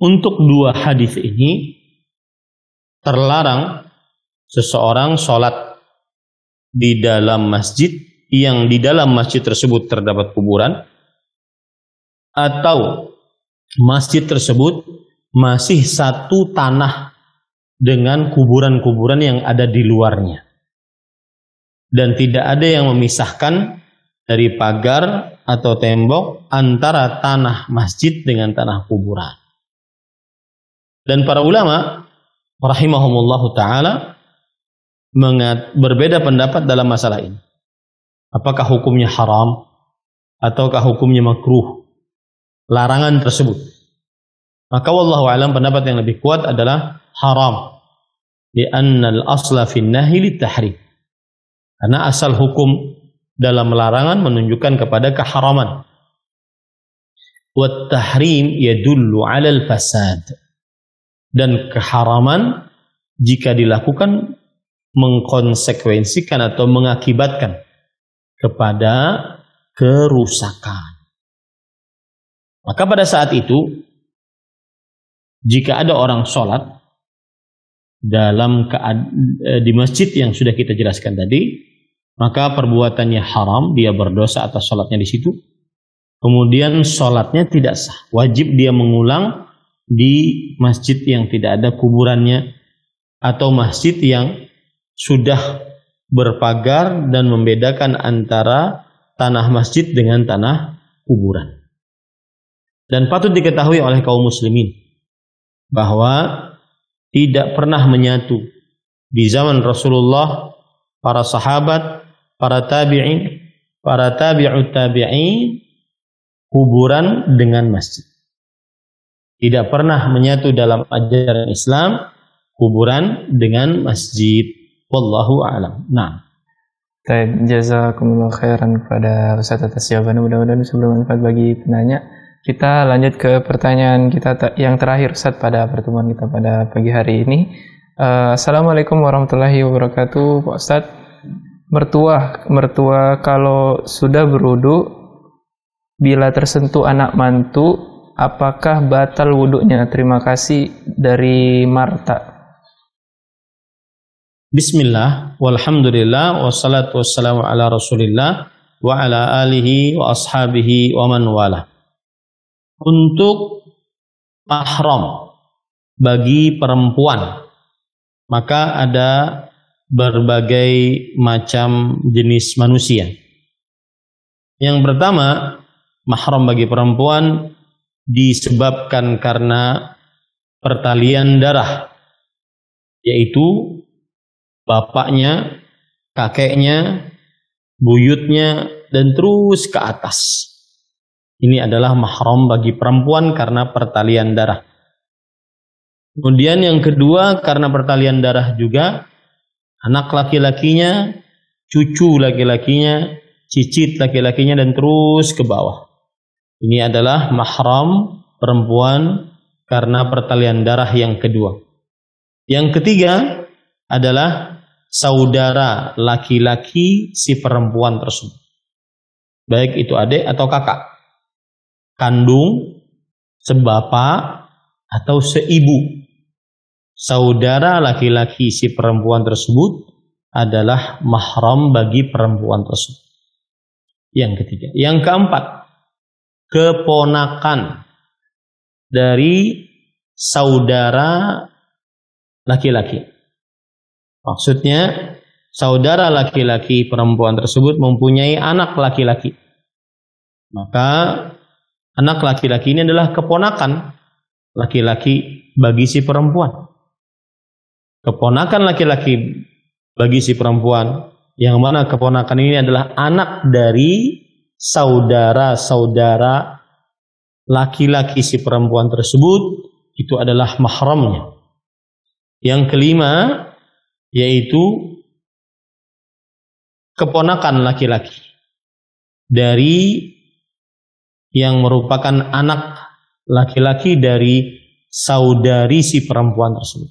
untuk dua hadis ini terlarang seseorang sholat di dalam masjid yang di dalam masjid tersebut terdapat kuburan, atau masjid tersebut masih satu tanah dengan kuburan-kuburan yang ada di luarnya. Dan tidak ada yang memisahkan dari pagar atau tembok antara tanah masjid dengan tanah kuburan. Dan para ulama rahimahumullahu ta'ala berbeda pendapat dalam masalah ini. Apakah hukumnya haram ataukah hukumnya makruh larangan tersebut? Maka wallahu a'lam, pendapat yang lebih kuat adalah haram. Li'anna al-asla fin nahi lit-tahrim. Karena asal hukum dalam larangan menunjukkan kepada keharaman. Wat tahrim yadullu 'alal fasad. Dan keharaman jika dilakukan mengkonsekuensikan atau mengakibatkan kepada kerusakan. Maka pada saat itu jika ada orang sholat di masjid yang sudah kita jelaskan tadi, maka perbuatannya haram, dia berdosa atas sholatnya di situ. Kemudian sholatnya tidak sah, wajib dia mengulang di masjid yang tidak ada kuburannya atau masjid yang sudah berpagar dan membedakan antara tanah masjid dengan tanah kuburan. Dan patut diketahui oleh kaum muslimin bahwa tidak pernah menyatu di zaman Rasulullah, para sahabat, para tabi'in, para tabi'ut tabi'in, kuburan dengan masjid. Tidak pernah menyatu dalam ajaran Islam kuburan dengan masjid. Wallahu a'lam. Nah. Baik, jazakumullah khairan kepada Ustaz atas jawabannya, mudah-mudahan bisa bermanfaat bagi penanya. Kita lanjut ke pertanyaan kita yang terakhir Ustaz pada pertemuan kita pada pagi hari ini. Assalamualaikum warahmatullahi wabarakatuh. Pak Ustaz, mertua kalau sudah berwudu bila tersentuh anak mantu, apakah batal wudunya? Terima kasih, dari Marta. Bismillah, walhamdulillah, wassalatu wassalamu ala rasulillah wa ala alihi wa ashabihi wa man wala. Untuk mahram bagi perempuan, maka ada berbagai macam jenis manusia. Yang pertama, mahram bagi perempuan disebabkan karena pertalian darah, yaitu bapaknya, kakeknya, buyutnya, dan terus ke atas. Ini adalah mahram bagi perempuan karena pertalian darah. Kemudian yang kedua, karena pertalian darah juga anak laki-lakinya, cucu laki-lakinya, cicit laki-lakinya, dan terus ke bawah. Ini adalah mahram perempuan karena pertalian darah yang kedua. Yang ketiga adalah saudara laki-laki si perempuan tersebut. Baik itu adik atau kakak, kandung, sebapak, atau seibu. Saudara laki-laki si perempuan tersebut adalah mahram bagi perempuan tersebut. Yang ketiga. Yang keempat, keponakan dari saudara laki-laki. Maksudnya, saudara laki-laki perempuan tersebut mempunyai anak laki-laki. Maka anak laki-laki ini adalah keponakan laki-laki bagi si perempuan. Keponakan laki-laki bagi si perempuan, yang mana keponakan ini adalah anak dari saudara-saudara laki-laki si perempuan tersebut, itu adalah mahramnya. Yang kelima, yaitu keponakan laki-laki dari yang merupakan anak laki-laki dari saudari si perempuan tersebut.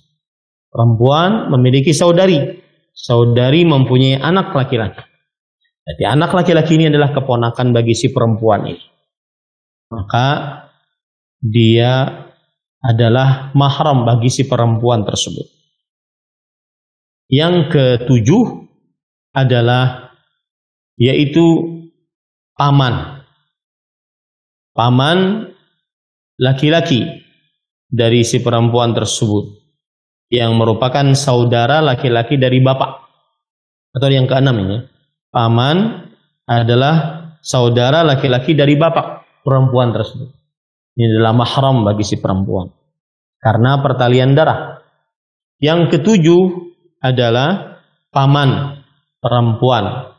Perempuan memiliki saudari, saudari mempunyai anak laki-laki. Jadi anak laki-laki ini adalah keponakan bagi si perempuan ini. Maka dia adalah mahram bagi si perempuan tersebut. Yang ketujuh adalah yaitu paman. Paman laki-laki dari si perempuan tersebut. yang merupakan saudara laki-laki dari bapak. Atau yang keenam ini, paman adalah saudara laki-laki dari bapak perempuan tersebut. Ini adalah mahram bagi si perempuan karena pertalian darah. Yang ketujuh adalah paman perempuan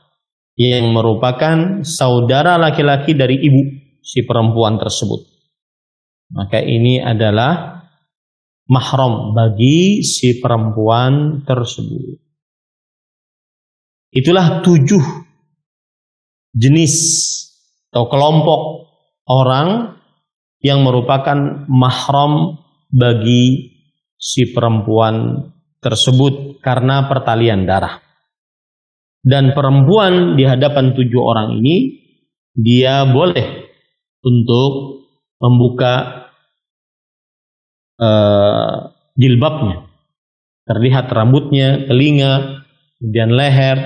yang merupakan saudara laki-laki dari ibu si perempuan tersebut. Maka ini adalah mahram bagi si perempuan tersebut. Itulah 7 jenis atau kelompok orang yang merupakan mahram bagi si perempuan tersebut karena pertalian darah. Dan perempuan di hadapan 7 orang ini, dia boleh untuk membuka jilbabnya. Terlihat rambutnya, telinga, kemudian leher,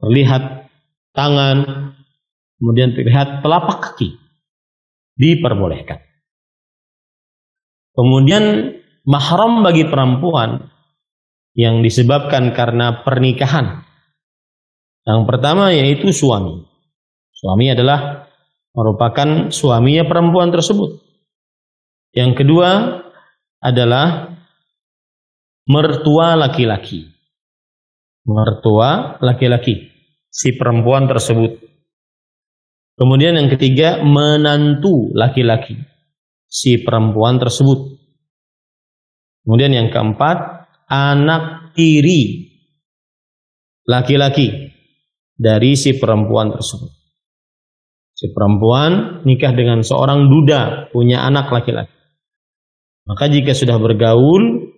terlihat tangan, kemudian terlihat telapak kaki. Diperbolehkan. Kemudian mahram bagi perempuan yang disebabkan karena pernikahan. Yang pertama yaitu suami. Suami adalah merupakan suaminya perempuan tersebut. Yang kedua adalah mertua laki-laki. Mertua laki-laki si perempuan tersebut. Kemudian yang ketiga menantu laki-laki si perempuan tersebut. Kemudian yang keempat anak tiri laki-laki dari si perempuan tersebut. Si perempuan nikah dengan seorang duda, punya anak laki-laki. Maka jika sudah bergaul,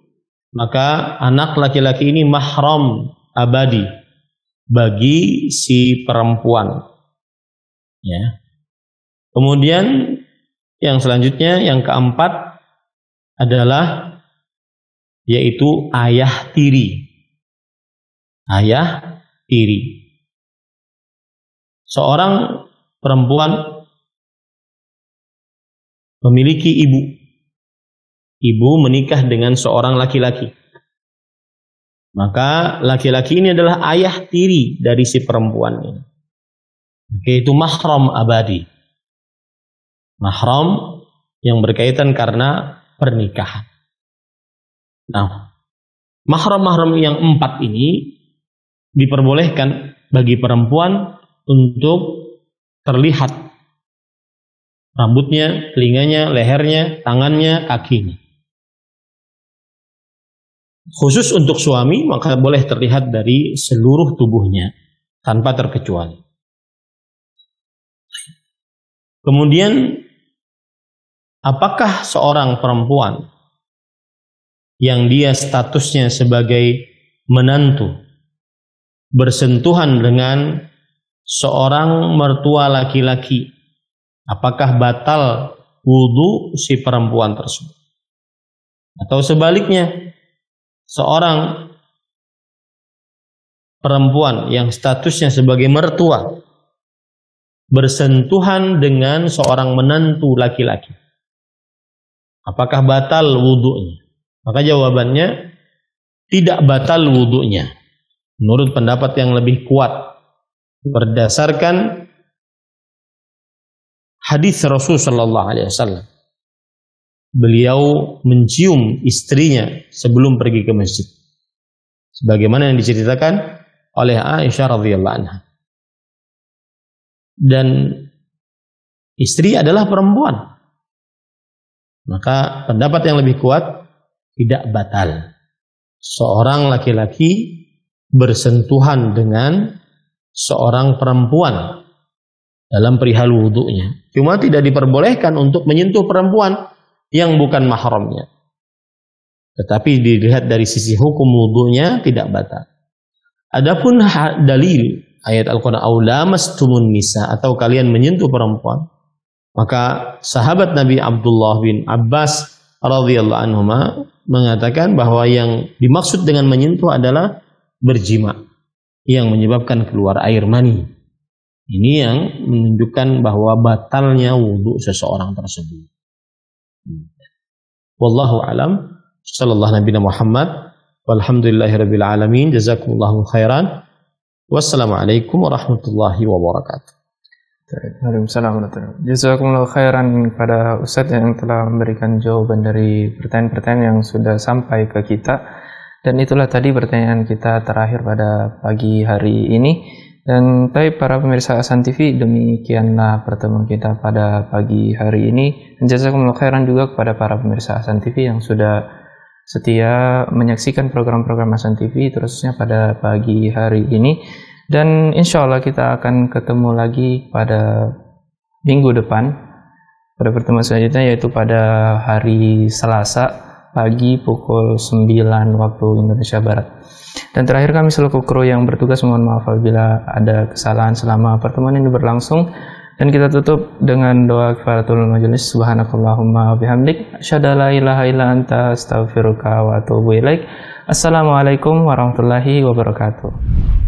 maka anak laki-laki ini mahram abadi bagi si perempuan. Ya. Kemudian yang selanjutnya, yang keempat adalah yaitu ayah tiri. Ayah tiri. Seorang perempuan memiliki ibu. Ibu menikah dengan seorang laki-laki. Maka laki-laki ini adalah ayah tiri dari si perempuan ini. Yaitu mahram abadi. Mahram yang berkaitan karena pernikahan. Nah, mahram-mahram yang 4 ini diperbolehkan bagi perempuan untuk terlihat rambutnya, telinganya, lehernya, tangannya, kakinya. Khusus untuk suami maka boleh terlihat dari seluruh tubuhnya tanpa terkecuali. Kemudian apakah seorang perempuan yang dia statusnya sebagai menantu bersentuhan dengan seorang mertua laki-laki, apakah batal wudu si perempuan tersebut? Atau sebaliknya, seorang perempuan yang statusnya sebagai mertua bersentuhan dengan seorang menantu laki-laki, apakah batal wudunya? Maka jawabannya tidak batal wudunya menurut pendapat yang lebih kuat berdasarkan hadis Rasul sallallahu alaihi wasallam. Beliau mencium istrinya sebelum pergi ke masjid, sebagaimana yang diceritakan oleh Aisyah radhiyallahu anha. Dan istri adalah perempuan, maka pendapat yang lebih kuat tidak batal seorang laki-laki bersentuhan dengan seorang perempuan dalam perihal wudunya. Cuma tidak diperbolehkan untuk menyentuh perempuan yang bukan mahramnya. Tetapi dilihat dari sisi hukum wudunya tidak batal. Adapun dalil ayat Al-Quran aulamastumun nisa, atau kalian menyentuh perempuan, maka sahabat Nabi Abdullah bin Abbas radhiyallahu anhuma mengatakan bahwa yang dimaksud dengan menyentuh adalah berjima yang menyebabkan keluar air mani. Ini yang menunjukkan bahwa batalnya wudu seseorang tersebut. Wallahu alam Sallallahu Nabi Muhammad. Walhamdulillahirabbil alamin. Jazakumullahu khairan. Wassalamualaikum warahmatullahi wabarakatuh. Waalaikumsalam warahmatullahi wabarakatuh. Jazakumullahu khairan kepada Ustadz yang telah memberikan jawaban dari pertanyaan-pertanyaan yang sudah sampai ke kita. Dan itulah tadi pertanyaan kita terakhir pada pagi hari ini. Dan para pemirsa Hasan TV, demikianlah pertemuan kita pada pagi hari ini. Dan jazakumullahu khairan juga kepada para pemirsa Hasan TV yang sudah setia menyaksikan program-program Hasan TV terusnya pada pagi hari ini. Dan insya Allah kita akan ketemu lagi pada minggu depan pada pertemuan selanjutnya, yaitu pada hari Selasa pagi pukul 9 waktu Indonesia Barat. Dan terakhir, kami selaku kru yang bertugas mohon maaf apabila ada kesalahan selama pertemuan ini berlangsung. Dan kita tutup dengan doa kifaratul majelis. Subhanakallahumma wabihamdik, asyhadu alla ilaha illa anta, astaghfiruka wa atubu ilaik. Assalamualaikum warahmatullahi wabarakatuh.